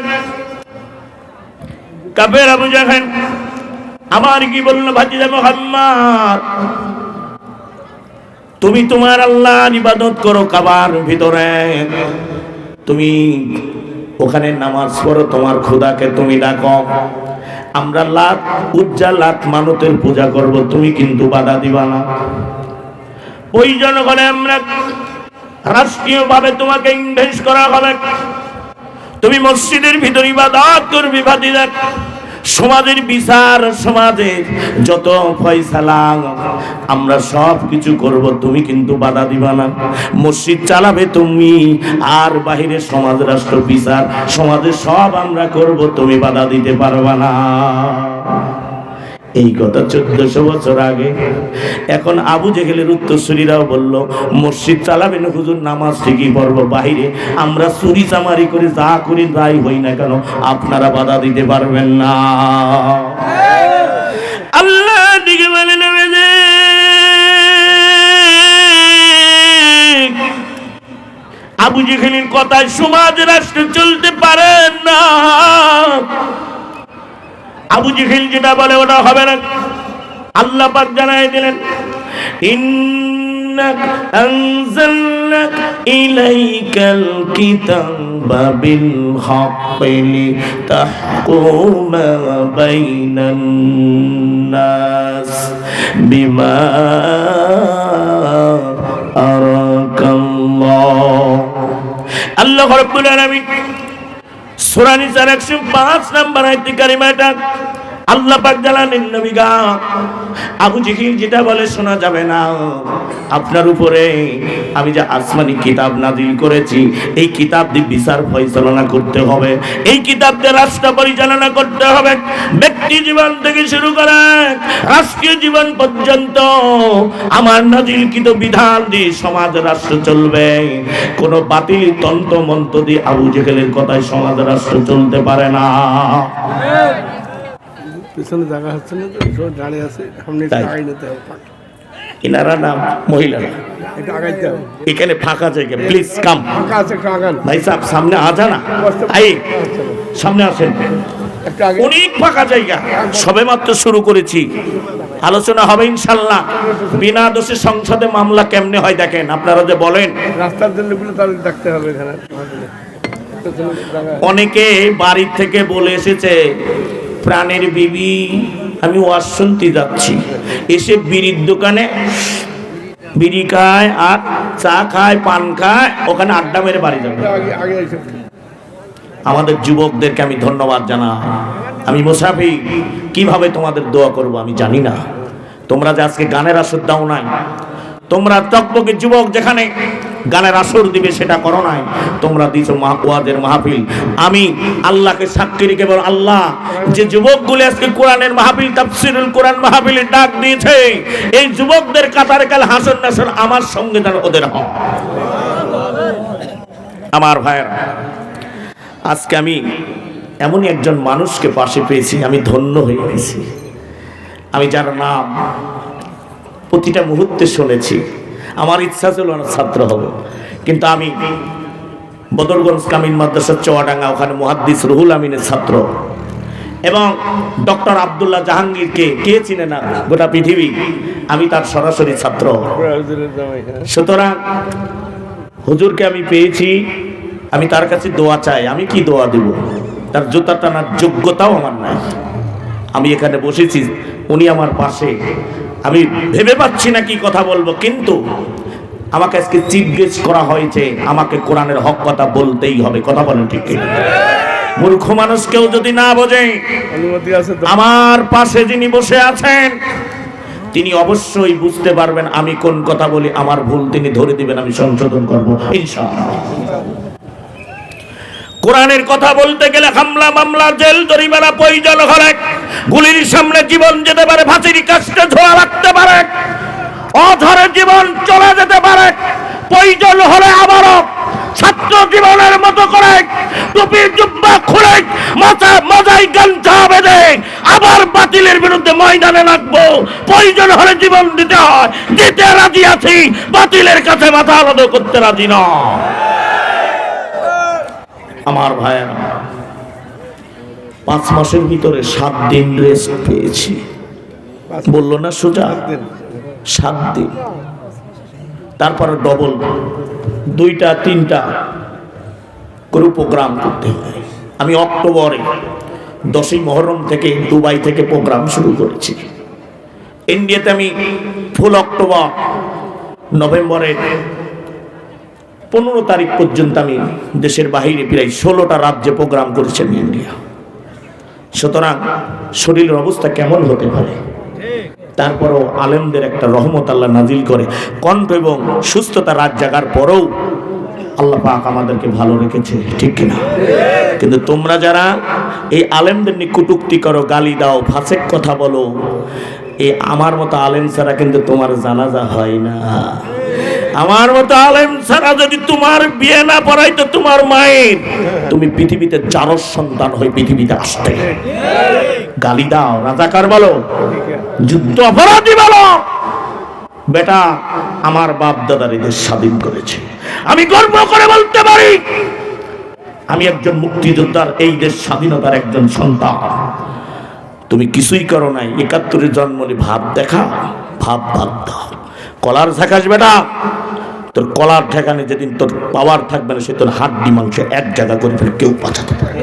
কাফের আবু জাহেল আমার কি বলল, ভাতিজা মুহাম্মদ তুমি তোমার আল্লাহর ইবাদত করো কাবার ভিতরে, তুমি ওখানে নামাজ পড়ো, তোমার খোদাকে তুমি ডাকো, আমরা লাত উজ্জা লাত মানতের পূজা করব, তুমি কিন্তু বাধা দিবা না। ওই জনগণে আমরা রাষ্ট্রীয়ভাবে তোমাকে ইনভেস্ট করা হবে, তুমি মসজিদের ভিতরে ইবাদত করবি ভাতিজা, সমাজের বিচার, সমাজের যত ফয়সালা আমরা সব কিছু করব, তুমি কিন্তু বাধা দিবা না। মসজিদ চালাবে তুমি, আর বাহিরে সমাজ রাষ্ট্র বিচার সমাজে সব আমরা করব, তুমি বাধা দিতে পারবা না। এই কথা 1400 বছর আগে। এখন আবু জেহেলের উত্তরসূরিরাও বলল, মসজিদ চালাবেন হুজুর, নামাজ ঠিকই পড়ব, বাহিরে আমরা চুরি চামারি করে যা করি যাই হই না কেন আপনারা বাধা দিতে পারবেন না। আল্লাহ দিকে বলে নেবে যে আবু জেহেলের কথায় সমাজ রাষ্ট্র চলতে পারে না। আবু জেহেল যেটা বলে ওটা হবে না। আল্লাহ পাক জানাই দিলেন, ইন্না আনজালনা ইলাইকাল কিতাবা বিল হাক্কি লিতাহকুমা বাইনান নাস বিমা আরাকাল্লাহ। আল্লাহ রাব্বুল আলামিন সূরা নিসার 105 নম্বর আয়াতে কারিমা এটা আল্লাহ পাক জানালেন, নবীগা আবু জেহেল যেটা বলে শোনা যাবে না। আপনার উপরে আমি যে আসমানি কিতাব নাজিল করেছি, এই কিতাব দিয়ে বিচার ফয়সালা করতে হবে, এই কিতাব দিয়ে রাষ্ট্র পরিচালনা করতে হবে। ব্যক্তি জীবন থেকে শুরু করে রাষ্ট্রীয় জীবন পর্যন্ত আমার নাজিলকৃত বিধান দিয়ে সমাজ রাষ্ট্র চলবে। কোন বাতিল তন্ত্র মন্ত্র দিয়ে আবু জেহেলের কথায় সমাজ রাষ্ট্র চলতে পারে না। পিছনে জায়গা হচ্ছে না, সব দাঁড়িয়ে আছে, সামনে আগাই নিতে হবে। ইনারা নাম মহিলারা একটু আগাইতে হবে, এখানে ফাঁকা জায়গা, প্লিজ কাম। ফাঁকা আছে, একটু আগান ভাই সাহেব, সামনে আজা না, আই সামনে আসেন, একটু আগে। অনেক ফাঁকা জায়গা, সবে মাত্র শুরু করেছি, আলোচনা হবে ইনশাল্লাহ। বিনা দোষে সংসদে মামলা কেমনে হয় দেখেন, আপনারা যে বলেন রাস্তার জন্য তাদের দেখতে হবে। এখানে অনেকে বাড়ির থেকে বলে এসেছে, প্রাণের বিবি আমি ওয়াজ শুনতে যাচ্ছি, এসে বিড়ির দোকানে বিড়ি খায় আর চা খায়, পান খায়, ওখানে আড্ডা মেরে বাড়ি যাবে। আমাদের যুবকদেরকে আমি ধন্যবাদ জানাই। আমি মুসাফির, কিভাবে তোমাদের দোয়া করব আমি জানি না। তোমরা যে আজকে গানের আসর দাও নাই, তোমরা টকবকে যুবক যেখানে গানের আসর দিবে সেটা করো নাই, তোমরা দিছো ওয়াজের মাহফিল। আমি আল্লাহকে সাক্ষী রেখে বল, আল্লাহ যে যুবকগুলো আজকে কোরআনের মাহফিল, তাফসীরুল কোরআন মাহফিলের ডাক দিয়েছে, এই যুবকদের কাতারে কাল হাসর নাসর আমার সঙ্গে যেন ওদের হয়। আমার ভাইয়েরা, আজকে আমি এমনই একজন মানুষকে পাশে পেয়েছি, আমি ধন্য হয়ে গেছি। আমি যার নাম প্রতিটা মুহূর্তে শুনেছি, আমার ইচ্ছা ছিল না ছাত্র হব, কিন্তু আমি বদরগঞ্জ কামিল মাদ্রাসা চুয়াডাঙ্গা, ওখানে মুহাদ্দিস রুহুল আমিনের ছাত্র, এবং ডক্টর আব্দুল্লাহ জাহাঙ্গীরকে কে চিনে না গোটা পৃথিবী, আমি তার সরাসরি ছাত্র। সুতরাং হুজুরকে আমি পেয়েছি, আমি তার কাছে দোয়া চাই। আমি কি দোয়া দেব? তার জুতা টানার যোগ্যতাও আমার নাই। আমি এখানে বসেছি, উনি আমার পাশে, আমি ভেবে পাচ্ছি না কি কথা বলবো, কিন্তু আমাকে আজকে চিফ গেস্ট করা হয়েছে, আমাকে কোরআনের হক কথা বলতেই হবে। কথা বলেন ঠিক কি? মূর্খ মানুষ কেউ যদি না বোঝে, অনুমতি আছে তো? আমার পাশে যিনি বসে আছেন তিনি অবশ্যই বুঝতে পারবেন আমি কোন কথা বলি। আমার ভুল তিনি ধরে দিবেন, আমি সংশোধন করব ইনশাআল্লাহ। কোরআনের কথা বলতে গেলে হামলা মামলা, জেল জরিমানা, প্রয়োজন হলে গুলির সামনে জীবন যেতে পারে, ফাঁসির কাস্টে ঝোলা লাগতে পারে, অধরে জীবন চলে যেতে পারে, প্রয়োজন হলে আবারও ছাত্র জীবনের মতো করে টুপির জুব্বা খুলে মাথায় গামছা বেঁধে আবার বাতিলের বিরুদ্ধে ময়দানে লাগবো। প্রয়োজন হলে জীবন দিতে হয়, দিতে রাজি আছি, বাতিলের কাছে মাথা আলাদ করতে রাজি না। আমার ভাইয়েরা, 5 মাসের ভিতরে 7 দিন রেস্ট পেয়েছি। বললো না সোজা 7 দিন, তারপরে ডবল 2টা 3টা করে প্রোগ্রাম করতে হয়। আমি অক্টোবরে 10ই মহরম থেকে দুবাই থেকে প্রোগ্রাম শুরু করেছি। ইন্ডিয়াতে আমি ফুল অক্টোবর, নভেম্বরের 15 তারিখ পর্যন্ত আমি দেশের বাইরে প্রায় 16টা রাজ্যে প্রোগ্রাম করেছি আমি ইন্ডিয়া। সুতরাং শরীরের অবস্থা কেমন হতে পারে, তারপরও আলেমদের একটা রহমত আল্লাহ নাজিল করে, কণ্ঠ এবং সুস্থতা রাত জাগার পরেও আল্লাহ পাক আমাদেরকে ভালো রেখেছে, ঠিক কিনা? কিন্তু তোমরা যারা এই আলেমদের নিয়ে কটূক্তি করো, গালি দাও, ফাসেক কথা বলো, এই আমার মতো আলেম ছাড়া কিন্তু তোমার জানাজা হয় না। আমার মতো আলেম ছাড়া যদি তোমার বিয়ে না পড়াই তো তোমার মায়ের, তুমি পৃথিবীতে জারজ সন্তান হয়ে পৃথিবীতে আসতে। গালি দাও, রাজাকার বলো, যুদ্ধ অপরাধী বলো, বেটা আমার বাপ দাদার এদের স্বাধীন করেছে। আমি গর্ব করে বলতে পারি আমি একজন মুক্তিযোদ্ধার, এই দেশ স্বাধীনতার একজন সন্তান। তুমি কিছুই করো নাই, 71-এ জন্ম নিয়ে ভাব দেখা, ভাব বাদ দাও। কলার ঝাঁকাস বেটা, তোর কলার ঠেকানে যেদিন তোর পাওয়ার থাকবে না, সে তোর হাড্ডি মাংস এক জায়গা করে ফেলে কেউ বাঁচাতে পারে।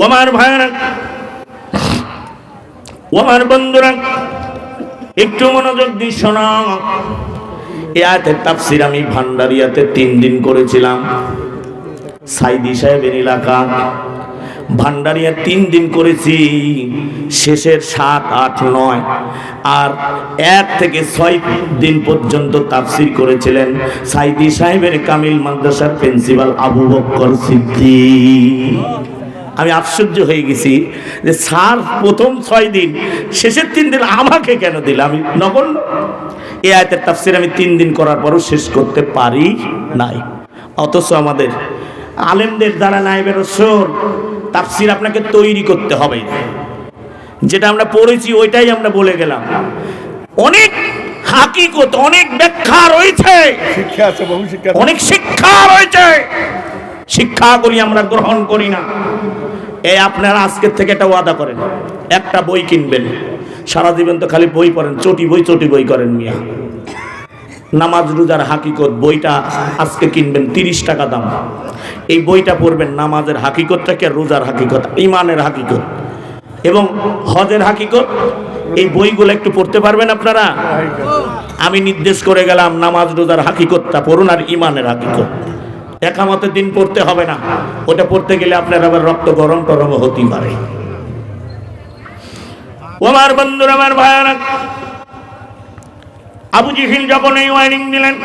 আমার ভাইরা, আমার বন্ধুরা, একটু মনোযোগ দিয়ে শোনো। এই আয়াতের তাফসীর আমি ভান্ডারিয়াতে 3 দিন করেছিলাম। সাইদি সাহেবের এলাকা ভান্ডারিয়া 3 দিন করেছি। শেষের 7, 8, 9 আর 1 থেকে 6 দিন পর্যন্ত তাফসীর করেছিলেন সাইদি সাহেবের কামিল মাদ্রাসার প্রিন্সিপাল আবু বকর সিদ্দিক। আমি আশ্চর্য হয়ে গেছি যে স্যার প্রথম 6 দিন, শেষের 3 দিন আমাকে কেন দিল? আমি নগণ্য। এই আয়াতের তাফসীর আমি 3 দিন করার পরও শেষ করতে পারি নাই। অথচ আমাদের আলেমদের দ্বারা নায়েবে রাসূল তাফসীর আপনাকে তৈরি করতে হবে। যেটা আমরা পড়েছি ওইটাই আমরা বলে গেলাম। অনেক হাকিকত, অনেক ব্যাখ্যা রয়েছে, শিক্ষা আছে, বহু শিক্ষা, অনেক শিক্ষা রয়েছে। শিক্ষাগুলি আমরা গ্রহণ করি না। এই আপনারা আজকের থেকে একটা ওয়াদা করেন, একটা বই কিনবেন। সারা জীবন তো খালি বই পড়েন, চটি বই করেন মিয়া। নামাজ রোজার হাকিকত বইটা আজকে কিনবেন, 30 টাকা দাম। এই বইটা পড়বেন, নামাজের হাকিকতটাকে, রোজার হাকিকত, ইমানের হাকিকত এবং হজের হাকিকত। এই বইগুলো একটু পড়তে পারবেন আপনারা? আমি নির্দেশ করে গেলাম, নামাজ রোজার হাকিকতটা পড়ুন আর ইমানের হাকিকত। একামতের দিন পড়তে হবে না, ওটা পড়তে গেলে আপনার আবার রক্ত গরম টরম হতে পারে। আমার বন্ধুরা, আমার ভাইরা, আবু জেহেল যখন এই ওয়ার্নিং দিলেন,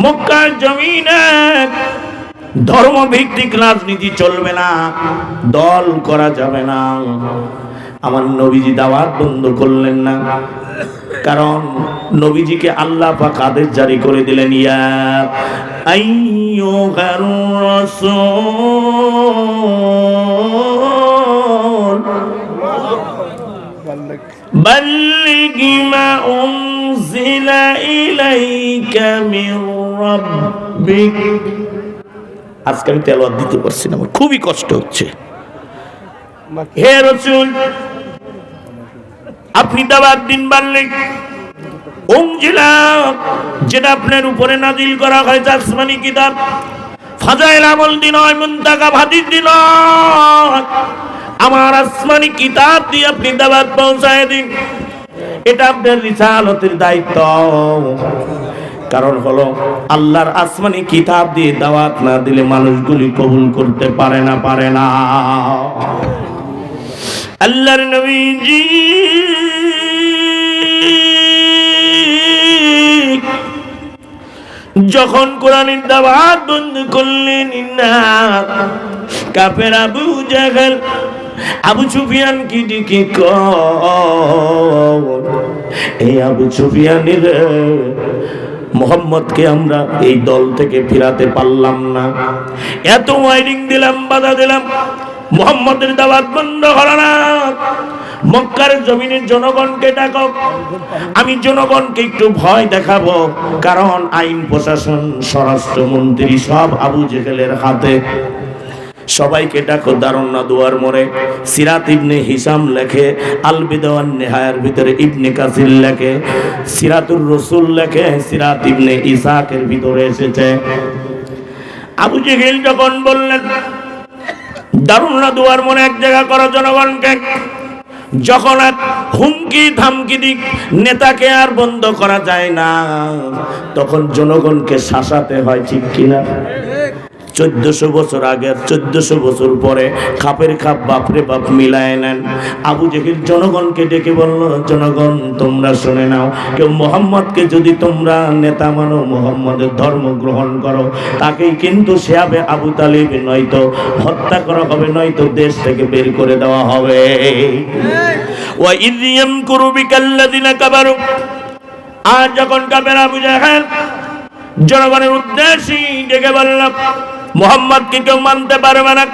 মক্কার জমিনে ধর্মভিত্তিক রাজনীতি চলবে না, দল করা যাবে না, আমার নবীজি দাওয়াত বন্ধ করলেন না। কারণ নবীজিকে আল্লাহ পাক আদেশ জারি করে দিলেন, ইয়া আইয়ুহার রাসূল বাল্লিগ মা উনজিলা ইলাইকা মির রাব্বিক। আজকে আমি তেলাওয়াত দিতে পারছি না, আমার খুবই কষ্ট হচ্ছে। হে রাসূল, আপনি দাওয়াত দিন বাল্লিগ, উনজিলা যেটা আপনার উপরে নাজিল করা হয়েছে আসমানি কিতাব, ফাজাইল আমল দিন হয়, মুনতাকা হাদিস দিন হয়, আমার আসমানি কিতাব দিয়ে আপনি দাওয়াত পৌঁছায় দিন। এটা আপনার রিসালাতের দায়িত্ব। কারণ হলো আল্লাহর আসমানি কিতাব দিয়ে দাওয়াত না দিলে মানুষগুলি কবুল করতে পারে না। আল্লাহর নবীজি যখন কোরআনের দাওয়াত বন্ধ করলেন, না কাফের আবু জাহল আবু সুফিয়ান কি ডেকে এই আবু সুফিয়ানের মোহাম্মদকে আমরা এই দল থেকে ফিরাতে পারলাম না, এত ওয়ার্নিং দিলাম, বাধা দিলাম, মোহাম্মদের দাওয়াত বন্ধ হলো না। মক্কার জমিনের জনগণকে ডাকো, আমি জনগণকে একটু ভয় দেখাবো, কারণ আইন প্রশাসন স্বরাষ্ট্রমন্ত্রী সব আবু জেহেলের হাতে। সবাইকে ডাকো। দারুন নাদুয়ার মোড়ে সিরাত ইবনে হিসাম লেখে, আল বিদা ওয়ান নিহায়ার ভিতরে ইবনে কাসির লেখে, সিরাতুর রাসূল লেখে, সিরাত ইবনে ইসাকের ভিতরে এসেছে। আবু জেহেল যখন বললেন দারুন নাদুয়ার মোড়ে এক জায়গা করো জনগণকে, যখন এক হুমকি ধামকি দিক নেতাকে আর বন্ধ করা যায় না, তখন জনগণকে শাসাতে হয়, ঠিক কিনা? 1400 বছর আগের 1400 বছর পরে খাপের খাপ বাপরে বাপ মিলায় নেন। আবু জেহেল জনগণকে ডেকে বলল, জনগণ তোমরা শুনে নাও, কেউ মোহাম্মদকে যদি তোমরা নেতা মানো, মোহাম্মদের ধর্ম গ্রহণ করো, তাকেই কিন্তু সে হবে আবু তালিব, নয়তো হত্যা করা হবে, নয়তো দেশ থেকে বের করে দেওয়া হবে। ওয়া ইয ইয়ামকুরু বিকাল্লাযিনা কাফারু, আর যখন কাফের আবু জেহেল জনগণের উদ্দেশ্যে ডেকে বলল, মোহাম্মদকে কেউ মানতে পারবে না।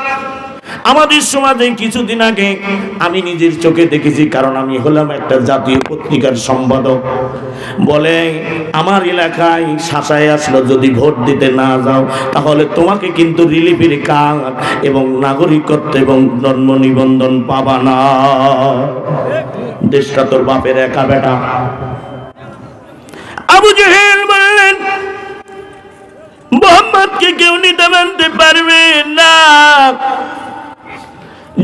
আমাদের সমাজে কিছুদিন আগে আমি নিজের চোখে দেখেছি, কারণ আমি হলাম একটা জাতীয় পত্রিকার সম্পাদক, বলে আমার এলাকায় শাসায় আসলো, যদি ভোট দিতে না যাও তাহলে তোমাকে কিন্তু রিলিফের কার্ড এবং নাগরিকত্ব এবং জন্ম নিবন্ধন পাবা না। দেশটা তোর বাপের একা বেটা। আবু জেহেল বললেন, মোহাম্মদকে কেউ নিতে মানতে পারবে না।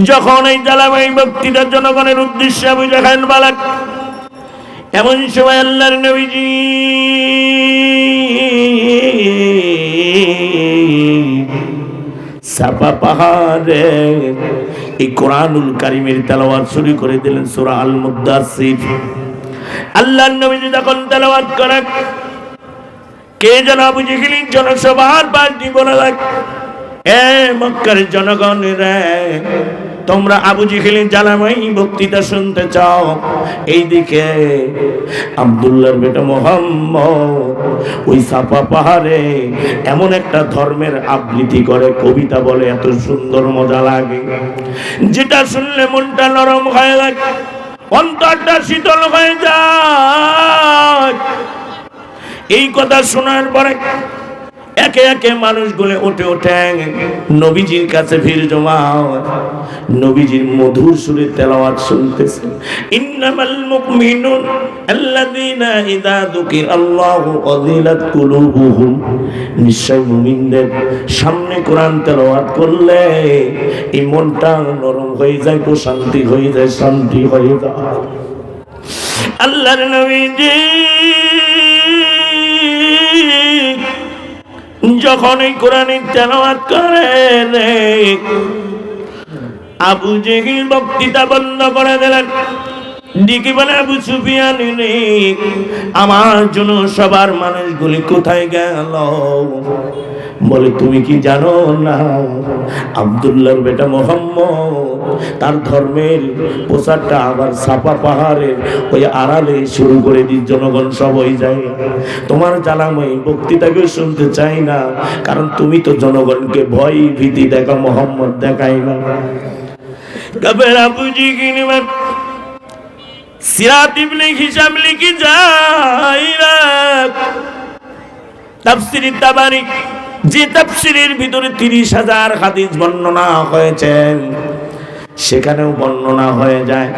যখন এই জ্বালাময় বক্তৃতা জনগণের উদ্দেশ্যে আবু জেহেল বলেন, এমন সময় আল্লাহর নবীজি সাফা পাহাড়ে এই কোরআনুল কারীমের তেলাওয়াত শুরু করে দিলেন, সূরা আল মুদ্দাসসির। আল্লাহর নবীজি যখন তেলাওয়াত করেন, কে যেন আবু জেহেলের জনসভার পার্টি বলে লাগ, এ মক্কার জনগণ রে, তোমরা আবু জেহেলের জ্বালাময়ী বক্তৃতা শুনতে চাও, এইদিকে আব্দুল্লাহর বেটা মুহাম্মদ ওই সাফা পাহাড়ে এমন একটা ধর্মের আবৃত্তি করে, কবিতা বলে, এত সুন্দর মজা লাগে, যেটা শুনলে মনটা নরম হয়ে যায়, অন্তরটা শীতল হয়ে যায়। এই কথা শোনার পরে একে একে মানুষগুলো উঠে উঠে নবীজির কাছে ভিড় জমা, নবীজির মধুর সুরে তেলাওয়াত শুনতেছে। ইন্নামাল মুমিনুন আল্লাযীনা ইযা যুকিরাল্লাহু ওয়াজিলাত কুলুবুহুম, নিশ্চয় মুমিনদের সামনে কোরআন তেলাওয়াত করলে এই মনটা নরম হয়ে যায়, প্রশান্তি হয়ে যায়, শান্তি হয়ে যায়। আল্লাহর নবীজি যখন এই কোরআনের তেলাওয়াত করেন, আবু জেহেল বক্তৃতা বন্ধ করে দিলেন, ডেকে বলে, আবু সুফিয়ান রে, আমার জন্য সবার মানুষগুলি কোথায় গেল? বলে, তুমি কি জানো না আব্দুল্লাহর বেটা মুহাম্মদ তার ধর্মের প্রচারটা আবার সাফা পাহাড়ের ওই আড়ালে শুরু করে দিই, জনগণ সবাই যায়, তোমার জ্বালাময়ী বক্তৃতাকে শুনতে চাই না, কারণ তুমি তো জনগণকে ভয় ভীতি দেখা, মুহাম্মদ দেখাই না। কাফের আবু জেহেল সিরাত ইবনে হিসাম লিখি যায় না, তাফসীর তাবারী, যে তাফসীরের ভিতরে 30,000 হাদিস বর্ণনা হয়েছে, সেখানেও বর্ণনা হয়ে যায়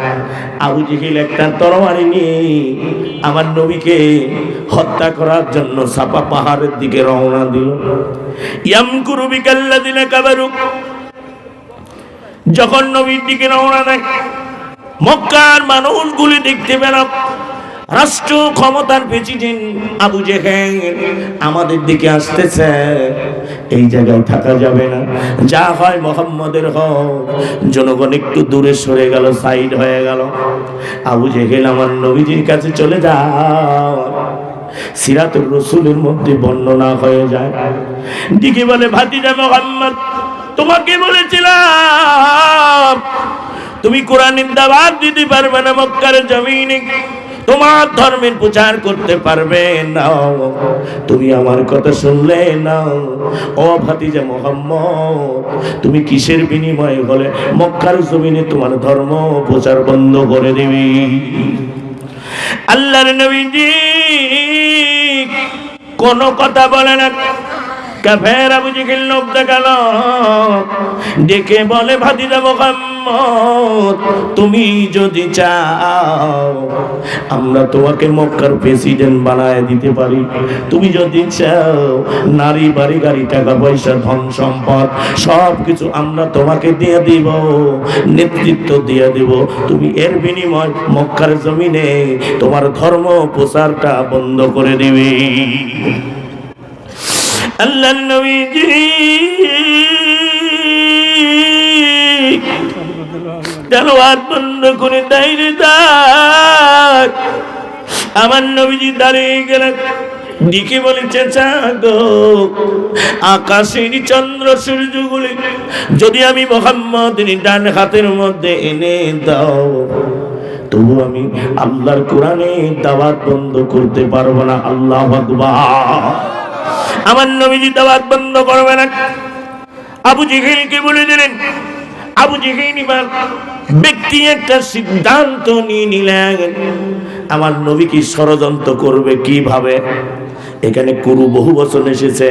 আবু জেহেল একটা তরবারি নিয়ে আমার নবীকে হত্যা করার জন্য সাফা পাহাড়ের দিকে রওনা দিল। ইয়ামকুরু বিকাল্লাযিনা কাফারু, যখন নবীর দিকে রওনা দেয় মক্কার মানুষগুলি দেখতে পেল রাষ্ট্র ক্ষমতার প্রেসিডেন্ট আবু জেহেল আমাদের দিকে আসতেছে, এই জায়গায় থাকা যাবে না, যা হয় মুহাম্মদের হোক। জনগণ একটু দূরে সরে গেল, সাইড হয়ে গেল। আবু জেহেল আমার নবীজির কাছে চলে যাও। সিরাতুর রাসূলের মধ্যে বর্ণনা হয়ে যায়, দিকে বলে ভাতিজা মুহাম্মদ, তোমাকে বলেছিলাম তুমি কোরআনের দাওয়াত দিতে পারবে না মক্কার জমিনে, তোমার ধর্মের প্রচার করতে পারবে না, তুমি আমার কথা শুনলে না। ও ভাতিজা মুহাম্মদ, তুমি কিসের বিনিময়ে বলে মক্কার জমিনে তোমার ধর্ম প্রচার বন্ধ করে দিবি? আল্লাহর নবীজি কোনো কথা বলে না। কাফের আবু জেহেল লোক দেখাল, ডেকে বলে ভাতিজা মুহাম্মদ, তুমি যদি চাও আমরা তোমাকে মক্কার প্রেসিডেন্ট বানায় দিতে পারি, তুমি যদি চাও নারী বাড়ি গাড়ি টাকা পয়সা ধন সম্পদ সব কিছু আমরা তোমাকে দিয়ে দিব, নেতৃত্ব দিয়ে দিব, তুমি এর বিনিময় মক্কার জমিনে তোমার ধর্ম প্রচারটা বন্ধ করে দিবে। আল্লাহর নবীজি তলোয়ার বন্ধ করে দাঁড়িয়ে দাঁড়। আমার নবীজি দাঁড়িয়ে গেলেন, দিকে বলে চেঁচা গো, আকাশের চন্দ্র সূর্যগুলি যদি আমি মুহাম্মদের ডান হাতের মধ্যে এনে দাও, তবু আমি আল্লাহর কোরআনে দাওয়াত বন্ধ করতে পারবো না। আল্লাহু আকবার। আমার নবীজি দাওয়াত বন্ধ করবে না। আবু জেহেলকে বলে দিলেন। আবু জেহেল ব্যক্তি একটা সিদ্ধান্ত নিয়ে নিলেন, আমার নবী কি ষড়যন্ত্র করবে কিভাবে। এখানে কুরু বহু বচন এসেছে,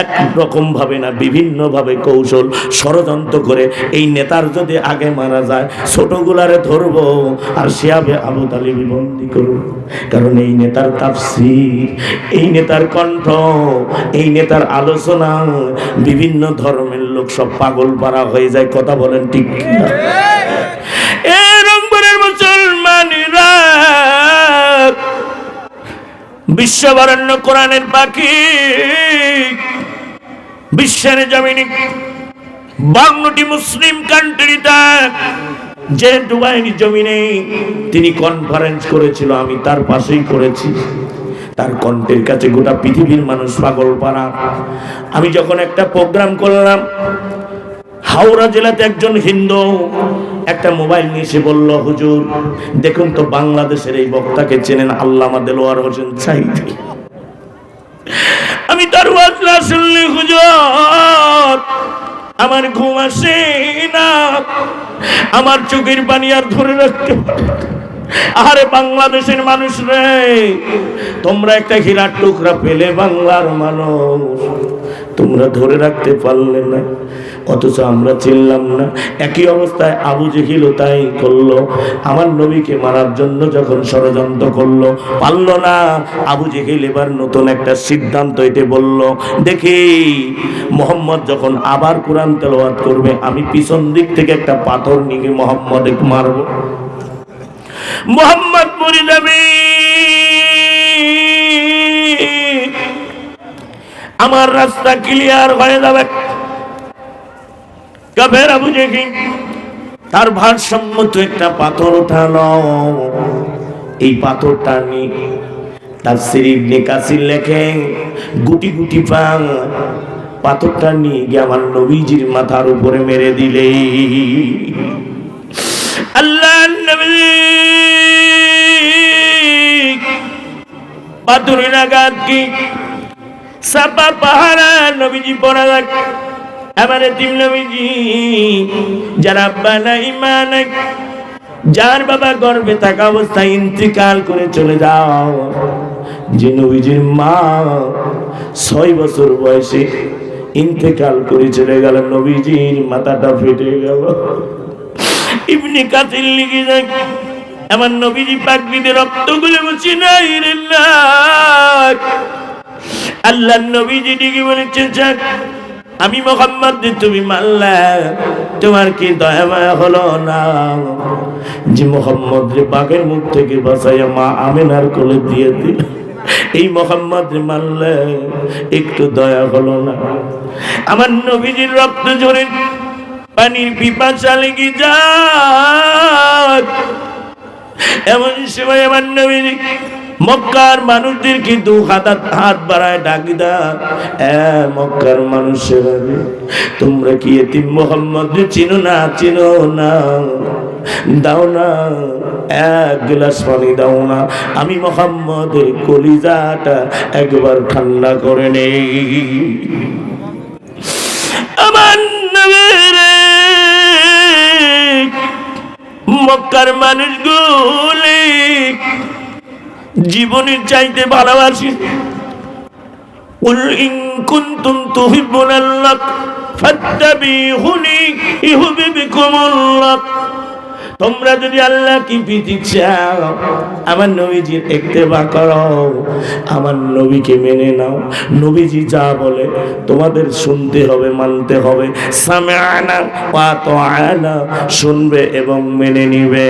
এক রকম ভাবে না, বিভিন্ন ভাবে কৌশল ষড়যন্ত্র করে এই নেতার যদি আগে মারা যায় ছোটগুলারে ধরবো আর শিয়াবে আবু তালিব বন্দী করব। কারণ এই নেতার তাফসীর, এই নেতার কণ্ঠ, এই নেতার আলোচনা বিভিন্ন ধর্মের লোক সব পাগল পারা হয়ে যায়। কথা বলেন ঠিক কিনা? এই রংপুরের মুসলমানেরা বিশ্ববরেণ্য কোরআনের পাখি, বিশ্বের জমিনে 52টি মুসলিম কান্ট্রিতে যে দুবাইয়ের জমিনে তিনি কনফারেন্স করেছিল, আমি তার পাশেই করেছি। তার কণ্ঠের কাছে গোটা পৃথিবীর মানুষ পাগল পারা। আমি যখন একটা প্রোগ্রাম করলাম, হাওড়া জেলাতে একজন হিন্দু একটা মোবাইল নিয়ে এসে বলল, হুজুর দেখুন তো বাংলাদেশের এই বক্তাকে চেনেন, আল্লামা দেলোয়ার হোসেন সাঈদী। আমি তার ওয়াজ না শুনলে হুজুর আমার ঘুম আসে না, আমার চোখের পানি আর ধরে রাখতে পারি। আরে বাংলাদেশের মানুষ রে, তোমরা একটা হীরার টুকরা পেলে বাংলার মানুষ, তোমরা ধরে রাখতে পারলে না, অথচ আমরা চিনলাম না। একই অবস্থায় আবু জেহেলও তাই করলো। আমার নবীকে মারার জন্য যখন ষড়যন্ত্র করলো, পারল না। আবু জেহেল এবার নতুন একটা সিদ্ধান্ত এতে বলল, দেখি মুহাম্মদ যখন আবার কোরআন তেলাওয়াত করবে, আমি পিছন দিক থেকে একটা পাথর নিয়ে মুহাম্মদকে মারবো। মুহাম্মদ মরে যাবে, আমার রাস্তা ক্লিয়ার হয়ে যাবে। কাফের আবু জেহেল তার ভারসাম্যত একটা পাথর উঠালো। এই পাথরটা নিয়ে তাফসীর ইবনে কাসির লেখে, গুটি গুটি পাথরটা নিয়ে গিয়ে আমার নবীজির মাথার উপরে মেরে দিলে। আল্লাহর নবী পাথরের আঘাত কি সাপা পাহাড়া নবীজি পড়া লাগ। আমার এতিম নবীজি যারা বানা ঈমান, যার বাবা গর্ভে থাকা অবস্থায় ইন্তিকাল করে চলে যাও, যে নবীজির মা 6 বছর বয়সে ইন্তেকাল করে চলে গেল, নবীজির মাথাটা ফেটে গেল। ইবনে কাসির লিখে যায় আমার নবীজি পাকড়িতে রক্তগুলো মুছে নাই রে আল্লাহর নবীজি দিকে বলেছেন আমি মুহাম্মদ তুমি মানলা তোমার কি দয়া মায়া হলো না যে মুহাম্মদ রে বাঘের মুখ থেকে বাঁচাইয়া মা আমিনার কোলে দিয়ে দিল এই মুহাম্মদ রে মানলে একটু দয়া হলো না আমার নবীজির রক্ত ঝরে পানির পিপাসা লেগে যায় এমন সময় আমার নবীজি মক্কার মানুষদের কিন্তু হাত বাড়ায় ডাকি দাও মক্কার মানুষেরা তোমরা কি এতিম মুহাম্মদ চিনো না দাও না এক গ্লাস পানি দাও না আমি মুহাম্মদের কলিজাটা একবার ঠান্ডা করে নেই আমার নবীরে মক্কার মানুষগুলি জীবনের চাইতে ভালোবাসি কুল ইন কুনতুম তুহিব্বুনাল্লাহ ফাত্তাবিহুনি ইউহিব্বুকুমুল্লাহ তোমরা যদি আল্লাহকে পেতে চাও আমার নবীজির ইত্তেবা করো আমার নবীকে মেনে নাও নবীজি যা বলে তোমাদের শুনতে হবে মানতে হবে সামিআনা ওয়া আতাআনা শুনবে এবং মেনে নিবে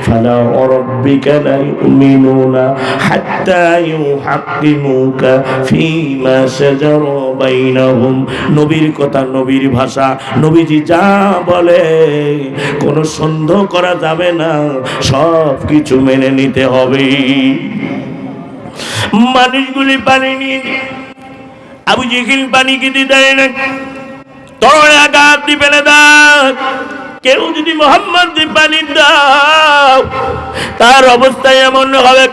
ফালা রাব্বিকা লা ইউমিনুনা হাত্তা ইউহাক্কিমুকা ফীমা শাজারা বাইনাহুম নবীর কথা নবীর ভাষা নবীজি যা বলে কোন সন্দেহ করা যাবে না সব কিছু মেনে নিতে হবে মানুষগুলি পানি নিয়ে আবু জেহেল পানি খেতে দেয় না তোর আঘাত দিয়ে ফেলে দাও কেউ যদি মুহাম্মদ পানি দাও তার অবস্থায় এমন হবে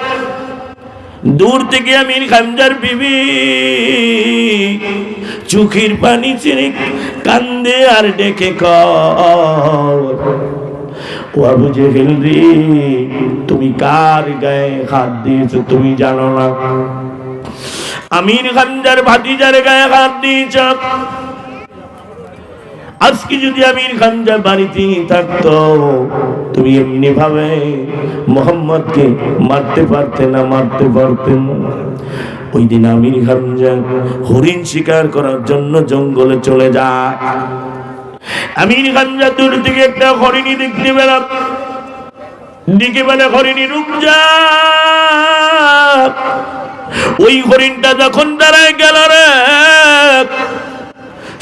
দূর থেকে আমির হামজার বিবি চোখের পানি ছেড়ে কান্দে আর ডেকে ও আবু জেহেল রে তুমি কার গায়ে হাত দিয়েছো তুমি জানো না আমির হামজার ভাতিজার গায়ে হাত দিয়েছ আজকে যদি আমির হামজা বাড়িতে থাকতো তুমি এমনি ভাবে মুহাম্মদকে মারতে পারতে না ওই দিন আমির হামজা হরিণ শিকার করার জন্য জঙ্গলে চলে যায় আমির হামজা দূর থেকে একটা হরিণী দেখতে পেলাম দিকে বলে হরিণী রুক যা ওই হরিণটা যখন দাঁড়ায় গেল রে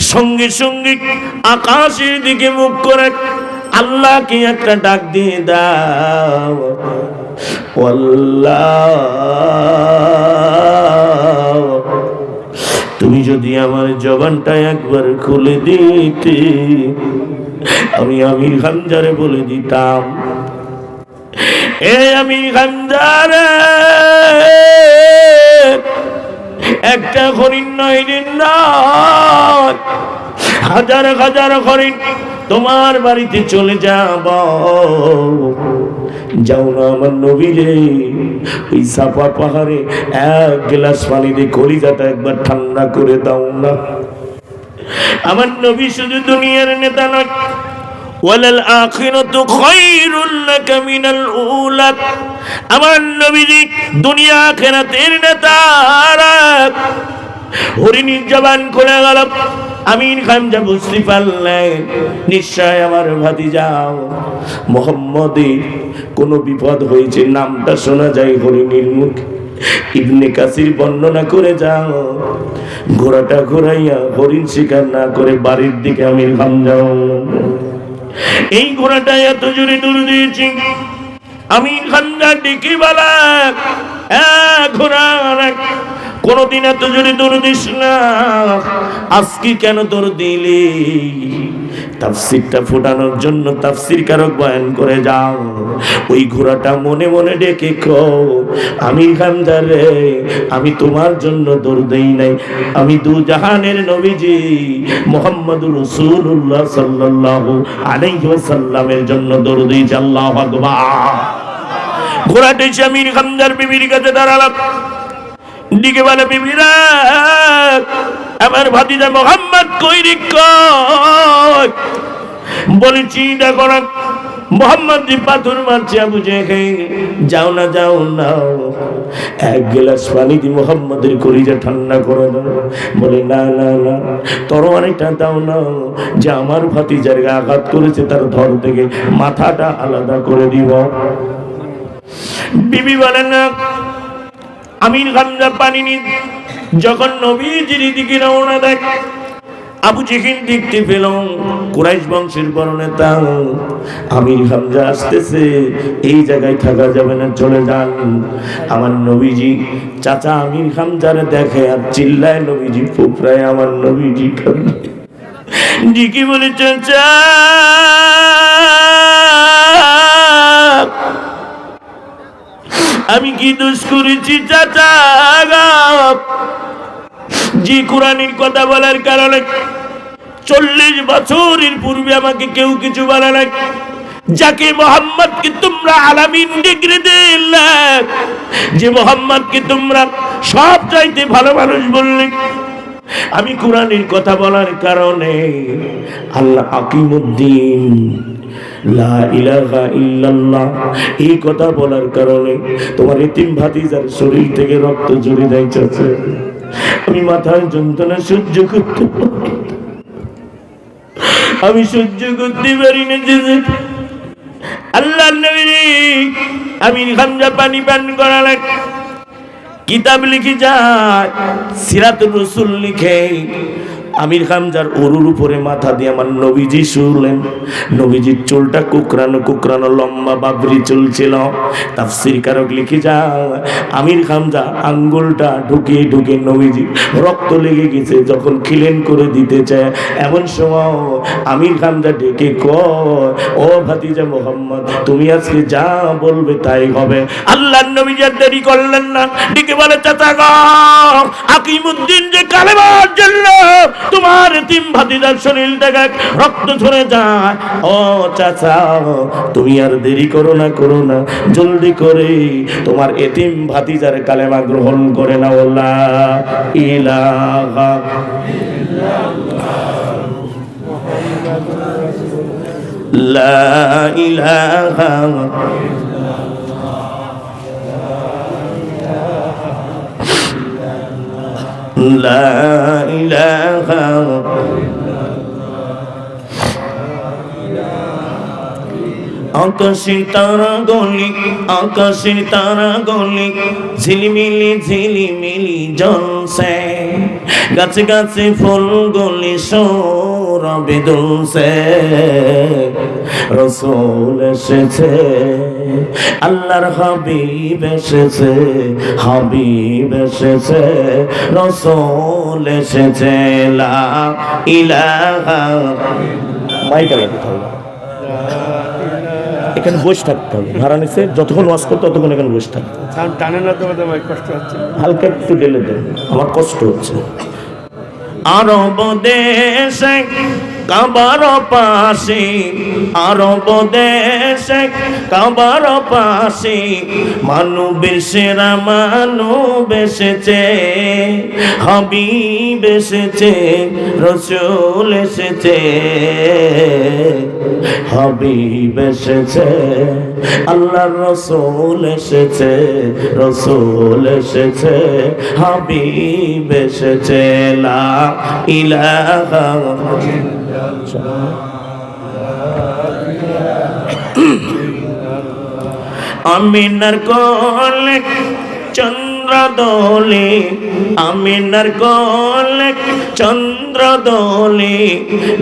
সঙ্গে সঙ্গে আকাশের দিকে মুখ করে আল্লাহকে একটা ডাক দিয়ে দাও আল্লাহ তুমি যদি আমার জবানটা একবার খুলে দিতে আমি আমির হামজারে বলে দিতাম আমির হামজারে একটা হরিণ নয় হাজার হাজার হরিণ তোমার বাড়িতে চলে যাব যাও না আমার নবী রে ওই সাফা পাহাড়ে এক গ্লাস পানি দিয়ে কলিজাটা একবার ঠান্ডা করে দাও না আমার নবী শুধু দুনিয়ার নেতা নয় ওয়ালাল আখিরাতু খায়রুল লাকা মিনাল উলা আমার নবীজি দুনিয়া আখিরাতের নেতা হরিণীর জবান খুলে গেল আমির হামজা বুঝতে পারলেন নিশ্চয় আমার ভাতিজাও মুহাম্মদের কোনো বিপদ হয়েছে নামটা শোনা যায় হরিণীর মুখে ইবনে কাসির বর্ণনা করে যাও ঘোড়াটা ঘোরাইয়া হরিণ শিকার না করে বাড়ির দিকে আমির হামজা এই ঘোড়াটা এত জোরে দৌড় দিয়েছি আমির হামজা ডেকে বলা ঘোড়া কোনদিন এত জোরে দৌড় দিস না আজকে কেন দৌড় দিলি তাফসীরটা ফোটানোর জন্য তাফসীর কারক বয়ান করে যাও ওই ঘোড়াটা মনে মনে ডেকে আমির হামজা রে আমি তোমার জন্য দৌড় দেই নাই আমি দু জাহানের নবীজি মুহাম্মদুর রাসূলুল্লাহ সাল্লাল্লাহু আলাইহি ওয়াসাল্লামের জন্য দৌড় দিয়েছি আল্লাহু আকবার ঘোড়াটা এসে আমির হামজার বিবির কাছে দাঁড়ালাম দিকে বলে বিবিরা আমার ভাতিজা মুহাম্মদ কই রে বলেছি দেখো না মোহাম্মদ যে পাথর মারছে আবু জেহেল, যাও না যাও না, এক গ্লাস পানি দিয়ে মোহাম্মদের কলিজা ঠান্ডা করে দাও। বলে না না না, তরবারিটা দাও না, যে আমার ভাতিজার আঘাত করেছে তার ধর থেকে মাথাটা আলাদা করে দিব। বিবি বলে না, আমির হামজা পানি নিয়ে যখন নবীজির দিকে রওনা দেয়, আবু জেহেল দেখতে পেল কুরাইশ বংশের বড় নেতা আমির হামজা আসতেছে, এই জায়গায় থাকা যাবে না, চলে যান। আমার নবীজি চাচা আমির হামজারে দেখে আর চিল্লায় নবীজি ফুফরায়, আমার নবীজি জি কি বলে চাচা আমি কি দোষ করেছি চাচা? জি কোরআনের কথা বলার কারণে 40 বছরের পূর্বে আমাকে কেউ কিছু বলে নাই, যাকে মোহাম্মদকে তোমরা আলামিন ডিগ্রি দিলে, যে মোহাম্মদকে তোমরা সব চাইতে ভালো মানুষ বললে, আমি কোরআনের কথা বলার কারণে আল্লাহ আকিমুদ্দিন লা ইলাহা ইল্লাল্লাহ এই কথা বলার কারণে তোমার এতিম ভাতিজার শরীর থেকে রক্ত ঝরে যাইতেছে। আমি মাথার যন্ত্রণা সহ্য করতে পারি, আমি সহ্য করতে পারি না। আল্লাহ নবী আমির হামজা পানি পান করা লাগে, কিতাব লিখে যায়, সিরাতুর রাসূল লিখে আমির হামজার ওরুর উপরে মাথা দিয়ে আমার নবীজি শুলেন। নবীজির চুলটা কুকরানো কুকরানো লম্বা বাবরি চুল ছিল। তাফসীর কারক লিখে যায় আমির হামজা আঙ্গুলটা ঢুকিয়ে ঢুকে নবীজি রক্ত লেগে গেছে, যখন খিলেন করে দিতে চায় এমন সময় আমির হামজা ডেকে কয়, ও ভাতিজা মোহাম্মদ তুমি আজকে যা বলবে তাই হবে। আল্লাহর নবীজি আর দেরি করলেন না, ডেকে বলে চাচা গো আকিমুদ্দিন যে কালেমার জন্য তোমার এতিম ভাতিজার শরীর থেকে রক্ত ঝরে যায়, ও চাচা তুমি আর দেরি করো না, জলদি করে তোমার এতিম ভাতিজার কালেমা গ্রহণ করে নাও। লা ইলাহা লা ইলাহা লা ইলাহা আকাশের তারা গলি, আকাশের তারা গলি, ঝিলিমিলি ঝিলিমিলি জ্বলছে, গাছে গাছে ফুল গলি সৌরভে দুলছে, রাসূল এসেছে, আল্লাহর হাবিব এসেছে, হাবিব এসেছে, রাসূল এসেছে। লা ইলাহা মাইকা লাগতে হবে, এখানে বসে থাকতে হবে, ভাড়া নিচে যতক্ষণ ওয়াজ করতে ততক্ষণ এখানে বসে থাকতে হবে। টানে না তো কষ্ট হচ্ছে, হালকা একটু ঢেলে দেন, আমার কষ্ট হচ্ছে। আরব দেশে কাবার পাশে, আরব দেশে কাবার পাশে, মানবের সেরা মানব এসেছে, হাবিব এসেছে, রাসূল এসেছে, হাবিব এসেছে, আল্লাহর রাসূল এসেছে, রাসূল এসেছে, হাবিব এসেছে। লা ইলাহা আমিনার কোলে চন্দ্র দোলে, আমিনার কোলে চন্দ্র দোলে,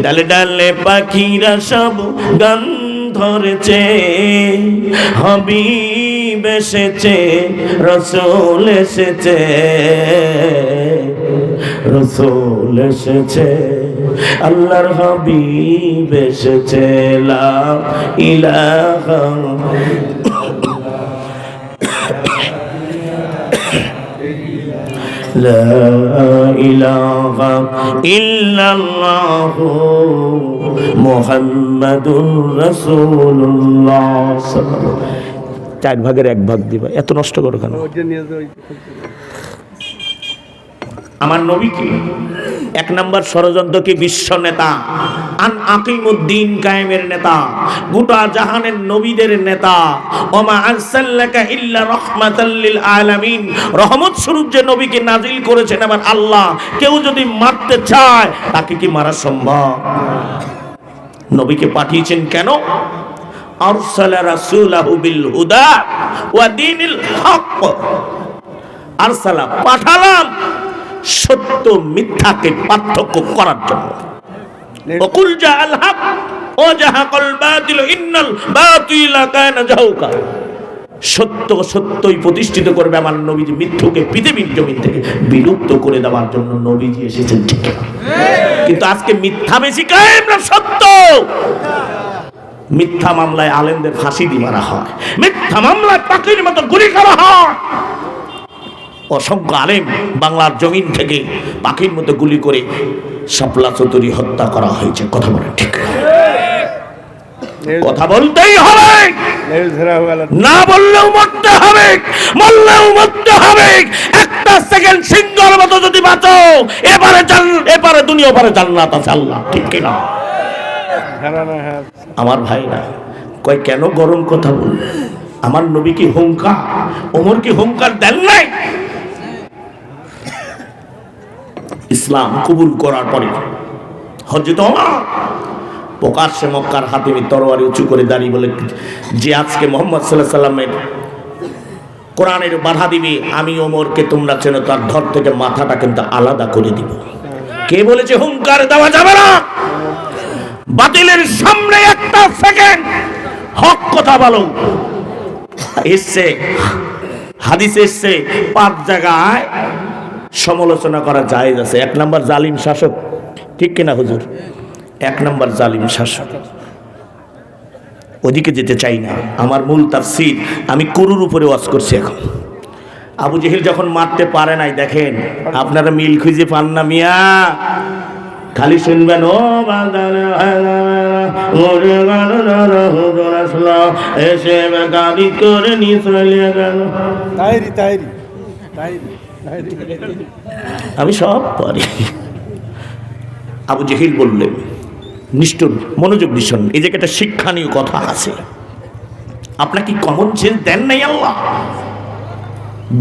ডালে ডালে পাখিরা সব গান ধরেছে, হাবিব এসেছে, রাসূল এসেছে, রাসূল এসেছে, আল্লাহর হাবিব এসেছে। লা ইলাহা লা ইলাহা ইল্লাল্লাহু মুহাম্মাদুর রাসূলুল্লাহ। 4 ভাগের 1 ভাগ দিবা, এত নষ্ট করো কেন? আমার নবীকে। এক নম্বর ষড়যন্ত্র কি বিশ্ব নেতা, আন আকিমুদ্দিন কায়েমের নেতা, গোটা জাহানের নবীদের নেতা। ওমা আরসালনাকা ইল্লা রাহমাতাল লিল আলামিন, রহমত স্বরূপ যে নবীকে নাজিল করেছেন আমার আল্লাহ, কেউ যদি মারতে চায় তাকে কি মারা সম্ভব? নবীকে পাঠিয়েছেন কেন? আরসালা রাসূলাহু বিল হুদা ওয়া দীনিল হক। আরসালা পাঠালাম সত্য মিথ্যাকে পার্থক্য করার জন্য। ওয়াকুল জাআল হক ওয়া জাহাকাল বাতিল ইন্নাল বাতিলা কানা যাহুকা। সত্য সত্যই প্রতিষ্ঠিত করবে আমার নবীজি, মিথ্যুকে পৃথিবীর জমিন থেকে বিলুপ্ত করে দেওয়ার জন্য নবীজি এসেছেন, ঠিক না? কিন্তু আজকে মিথ্যা বেশি কায়েম না সত্য। মিথ্যা মামলায় আলেমদের ফাঁসি দিয়ে মারা হয়, মিথ্যা মামলায় পাখির মতো গুলি করা হয়। অসংখ্য আলেম বাংলার জমিন থেকে পাখির মতো গুলি করে শাপলা চৌধুরী হত্যা করা হয়েছে। কথা বলেন ঠিক? কথা বলতেই হবে, না বললেও মরতে হবে, মরলেও মরতে হবে। একটা সেকেন্ড সিংহের মতো যদি বাঁচো, এবারে দুনিয়া পারে জান্নাত আছে আল্লাহ, ঠিক কিনা? আমার ভাই না কয় কেন গরম কথা বল? আমার নবী কি হুঙ্কার, ওমর কি হুঙ্কার দেন নাই? ইসলাম কবুল করার পরে হযরত ওমর প্রকাশ্যে মক্কার হাতিমি তরবারি উঁচু করে দাঁড়িয়ে বলে, যে আজকে মুহাম্মদ সাল্লাল্লাহু আলাইহি ওয়াসাল্লামের কোরআনের বাধা দিবে, আমি ওমরকে তোমরা চেনো, তার ধর থেকে মাথাটা কিন্তু আলাদা করে দিব। কে বলেছে হুঙ্কার দেওয়া যাবে না? বাতিলের সামনে একটা সেকেন্ড হক কথা বলো। এসছে হাদিসে এসছে 5 জায়গায় সমালোচনা করা জায়েজ আছে। 1 নম্বর জালিম শাসক, ঠিক কিনা হুজুর? 1 নম্বর জালিম শাসক, ওদিকে যেতে চাই না। আমার মূল তাফসীর আমি কুরুর উপরে ওয়াজ করছি। এখন আবু জেহেল যখন মারতে পারে নাই, দেখেন আপনারা মিল খুঁজে পান না মিয়া, খালি শুনবেন ও এসে গাড়ি করে নিয়ে চলে গেল। আমি সব পারি। আবু জেহেল বললেন, নিষ্ঠুর, মনোযোগ দিশন, এই যে একটা শিক্ষণীয় কথা আছে। আপনাকে কমন সেন্স দেন নাই আল্লাহ?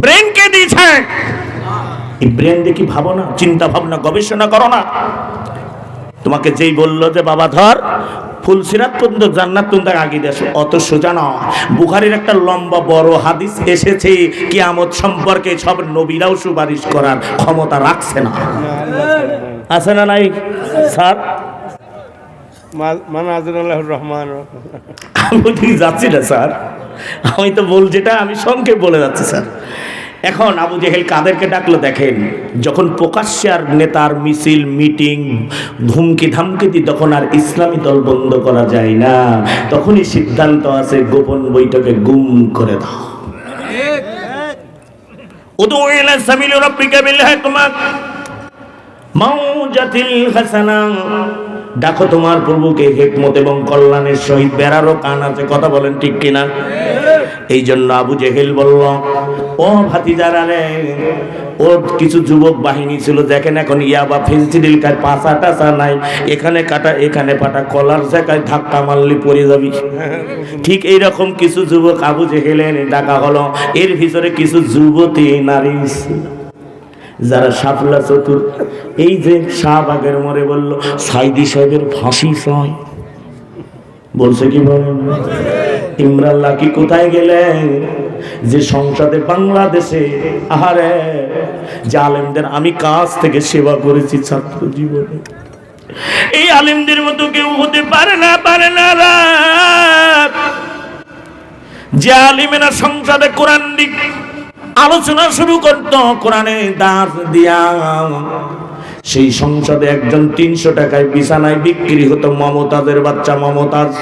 ব্রেন কে দিয়েছে? এই ব্রেন দেখি ভাবো না, চিন্তা ভাবনা গবেষণা করো না। তোমাকে যেই বললো যে বাবা ধর ফুলসিরাত পর্যন্ত জান্নাত পর্যন্ত আগে দেশ, অত সোজা না। বুখারীর একটা লম্বা বড় হাদিস এসেছে কিয়ামত সম্পর্কে, সব নবীরাও সুপারিশ করার ক্ষমতা রাখছে না। আছে না নাই স্যার? রহমান, আমি যাচ্ছি না স্যার, আমি তো বল যেটা আমি সংক্ষেপ বলে যাচ্ছি স্যার। এখন আবু জেহেল কাদেরকে ডাকলো দেখেন, যখন প্রকাশ্যে আর নেতার মিছিল মিটিং ধুমকি ধামকি দি, তখন আর ইসলামী দল বন্ধ করা যায় না। তখনই সিদ্ধান্ত আছে গোপন বৈঠকে গুম করে দাও। উদউ ইলা সাবিলি রাব্বিকা বিল হিকমা মাউজাতিল হাসানা, দেখো তোমার প্রভুকে হিকমত এবং কল্যাণের সহিত বেড়ারও কান আছে। কথা বলেন ঠিক কিনা? এই জন্য আবু জেহেল বলল, ও ভাতিজারা রে, ওর কিছু যুবক বাহিনী ছিল, দেখেন এখন ইয়াবা ফেন্সিডিল খায়, পাশা টাসা নাই, এখানে কাটা এখানে পাটা, কলার জায়গায় ধাক্কা মারলি পড়ে যাবি। ঠিক এইরকম কিছু যুবক আবু জেহেলের ডাকা হলো। এর ভিতরে কিছু যুবতী নারী যারা শাপলা চতুর, এই যে শাহবাগের মোড়ে বলল সাইদি সাহেবের ফাঁসি চাই, বলছে কি বলেন? ইমরান লাকি কোথায় গেলেন? যে সংসদে বাংলাদেশে আহারে যে আলেমদের আমি কাছ থেকে সেবা করেছি ছাত্র জীবনে, এই আলেমদের মতো কেউ হতে পারে না, পারে না। যে আলেমেরা সংসদে কোরআন দিক আলোচনা শুরু করতো, কোরআনে দাঁত দিয়া, সেই সংসদে একজন 300 টাকায় বিছানায় বিক্রি হতো। মমতাজের বাচ্চা মমতাজ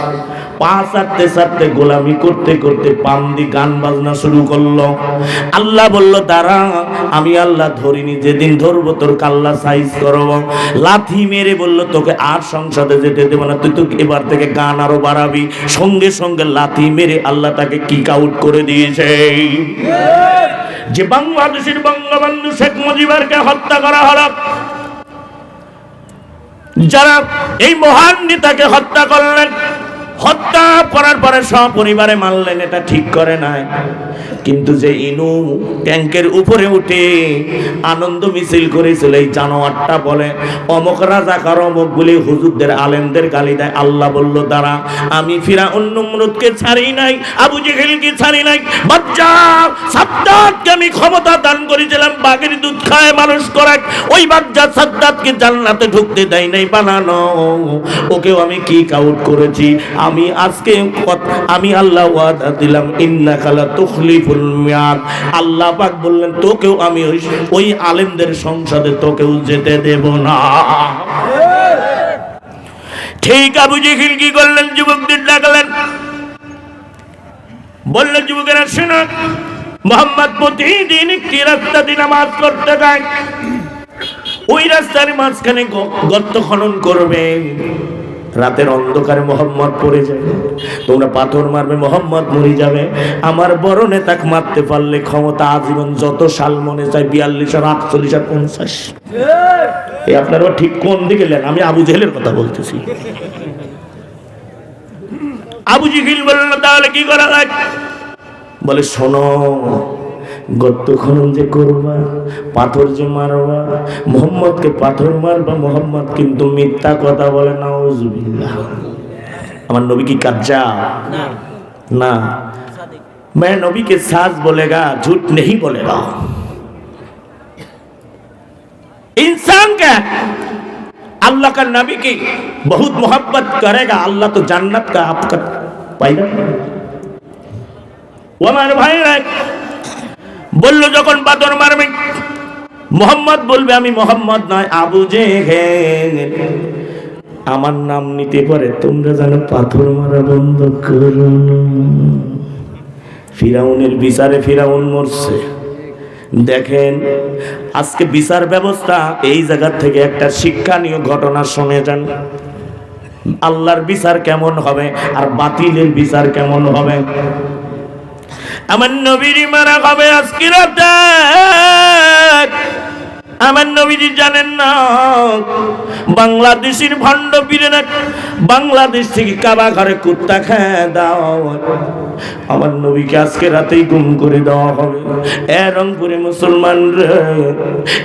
পা চাটতে চাটতে গোলামি করতে করতে পান দি গান বাজনা শুরু করলো। আল্লাহ বলল দাঁড়া, আমি আল্লাহ ধরিনি, যেদিন ধরবো তোর কাল্লা সাইজ করব। লাথি মেরে বলল তোকে আর সংসদে যেতে দেবো না, তুই তো এবার থেকে গান আরো বাড়াবি। সঙ্গে সঙ্গে লাথি মেরে আল্লাহ তাকে কিক আউট করে দিয়েছে। যে বাংলাদেশের বঙ্গবন্ধু শেখ মুজিবকে হত্যা করা হলো, যারা এই মহান নেতাকে হত্যা করলেন, হত্যা করার পরে সপরিবারে মারলেন, এটা ঠিক করে নাই। কিন্তু যে ইনু ট্যাঙ্কের উপরে উঠে আনন্দ মিছিল করেছিল, এই জানোয়ারটা বলে অমুক রাজাকার অমুক বলে হুজুরদের আলেমদের গালি দেয়। আল্লাহ বলল দাঁড়া, আমি ফিরাউন নমরুদকে ছাড়ি নাই, আবু জেহেলকে ছাড়ি নাই, বাচ্চা সাদ্দাতকে আমি ক্ষমতা দান করেছিলাম বাঘের দুধ খায় মানুষ করে, ওই বাচ্চা সাদ্দাতকে জান্নাতে ঢুকতে দেয় নাই বানানো, ওকেও আমি কি কাউট করেছি। আমি আজকে আমি আল্লাহ ওয়াদা দিলাম ইন্নাকা লা তুখলিফুল মিয়াদ, আল্লাহ পাক বললেন তোকেও আমি ওই আলেমদের সংসদে তোকেও যেতে দেব না। ঠিক আবু জেহেল কি করলেন? যুবকদের ডাকলেন, বললেন যুবকেরা শোনো, মুহাম্মদ প্রতিদিন একটি রাস্তা দিয়ে নামাজ পড়তে যায়, ওই রাস্তার মাঝখানে গর্ত খনন করবে, রাতের অন্ধকারে মোহাম্মদ পড়ে যাবে, তোমরা পাথর মারবে, মোহাম্মদ মরে যাবে। আমার বড় নেতাকে মারতে পারলে ক্ষমতা আজীবন, যত সাল মনে চায়, 42 আর 48 আর 50। এই আপনারা ঠিক কোন দিকে গেলেন? আমি আবু জেহেলের কথা বলতেছি। আবু জেহেল বলল তাহলে কি করা যায়? বলে শোনো, গর্ত খনন যে করবা, পাথর যে মারবা, মোহাম্মদকে পাথর মারবা, মোহাম্মদ কিন্তু মিথ্যা কথা বলে, নাউজুবিল্লাহ। আমার নবী কি কাজ্জা? না, मैं नबी के साथ बोलेगा, झूठ नहीं बोलेगा। इंसान का अल्लाह का नबी की बहुत मोहब्बत करेगा, अल्लाह तो जन्नत का आपका पाएगा। वो हमारे भाई বললো যখন পাথর মারবে, মোহাম্মদ বলবে আমি মোহাম্মদ নয়, আবু জেহেল। আমার নাম নিতে পারে, তোমরা জানো পাথর মারা বন্ধ করো। ফিরাউনের বিচারে ফিরাউন মরছে। দেখেন আজকে বিচার ব্যবস্থা, এই জায়গা থেকে একটা শিক্ষণীয় ঘটনা শুনে যান। আল্লাহর বিচার কেমন হবে আর বাতিলের বিচার কেমন হবে। আমার নবীর মারা হবে আজকে রাতে। আমার নবীজি জানেন না, বাংলাদেশের ভণ্ড পীরেরা বাংলাদেশ থেকে কাবা ঘরে কুত্তা খেয়ে দাও, আমার নবীকে আজকে রাতেই গুম করে দেওয়া হবে। রংপুরে মুসলমানরা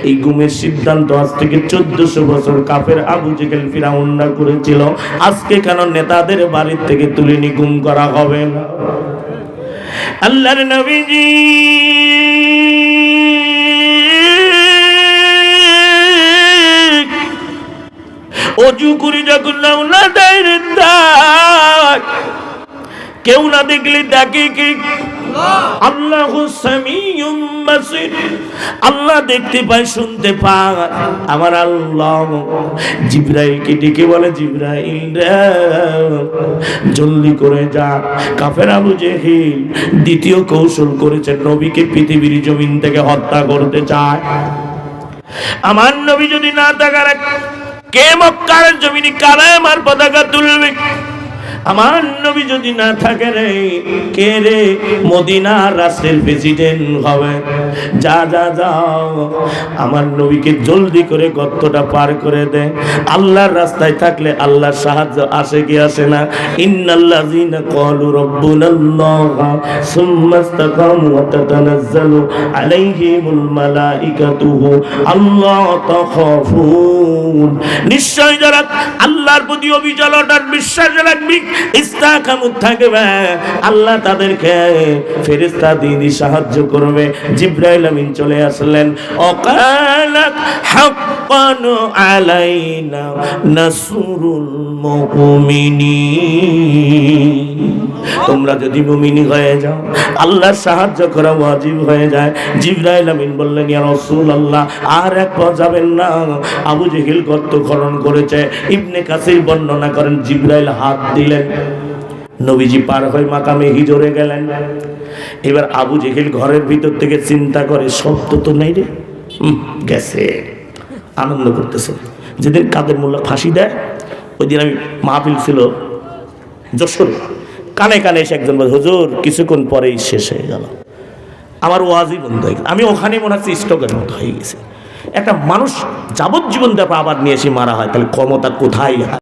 এই গুমের সিদ্ধান্ত আজ থেকে 1400 বছর কাফের আবু জেহেল ফিরাউনরা করেছিল। আজকে কেন নেতাদের বাড়ির থেকে তুলে নিয়ে গুম করা হবে না? আল্লাহর নবীজি অজু করে যখন না দেয়, কেউ না দেখলে ডাকে কি? আল্লাহু সামিউম বাসীর, আল্লাহ দেখতে পায়, শুনতে পায়। আমার আল্লাহ জিবরাইলকে ডেকে বলে, জিবরাইল জলদি করে যা, কাফের আবু জেহেল দ্বিতীয় কৌশল করেছে, নবীকে পৃথিবীর জমিন থেকে হত্যা করতে চায়। আমার নবী যদি না থাকার, কে মক্কার জমিনে কালেমার পতাকা তুলবে? আমার নবী যদি না থাকে রে, কে রে মদিনার রাষ্ট্রের প্রেসিডেন্ট হবে? যা যা যাও, আমার নবীকে জলদি করে গর্তটা পার করে দে। আল্লাহর রাস্তায় থাকলে আল্লাহর সাহায্য আসে কি আসে না? ইন্নাল্লাযীনা ক্বালু রাব্বুনাল্লাহ সুম্মা ইসতাকামু ওয়া তাতানাজ্জালু আলাইহিমুল মালাইকাতু আল্লা তাখাফুন, নিশ্চয় যারা আল্লাহর প্রতি অবিচল অটল বিশ্বাস রাখবে, ইস্তাকামত থাকবে, আল্লাহ তাদেরকে ফেরেশতা দিয়ে সাহায্য করবে। জিবরাইল আমিন চলে আসলেন, ওয়াকালাত হাক্কান আলাইনা নাসরুল মুমিনিন, তোমরা যদি মুমিনি হয়ে যাও, আল্লাহর সাহায্য করা ওয়াজিব হয়ে যায়। জিবরাইল আমিন বললেন, ইয়া রাসূলুল্লাহ, আর এক পা যাবেন না, আবু জেহেল গর্ত খনন করেছে। ইবনে কাসির বর্ণনা করেন, জিবরাইল হাত দিলেন, নবীজি পার হয়ে মাকামে হিজরে গেলেন। এবার আবু জেহেল ঘরের ভিতর থেকে চিন্তা করে, শব্দ তো নেই রে, গেছে, আনন্দ করতেছে। যেদিন কাদের মোল্লা ফাঁসি দেয়, ওই দিন আমি মাহফিল ছিল যশোর, কানে কানে এসে একজন বলে, হুজুর কিছুক্ষণ পরেই শেষ হয়ে গেল। আমার ওয়াজই বন্ধ হয়ে গেছে। আমি ওখানে মনে হচ্ছে স্টকের মতো হয়ে গেছে। একটা মানুষ যাবজ্জীবন দেওয়া আবার নিয়ে এসে মারা হয়, তাহলে ক্ষমতা কোথায়?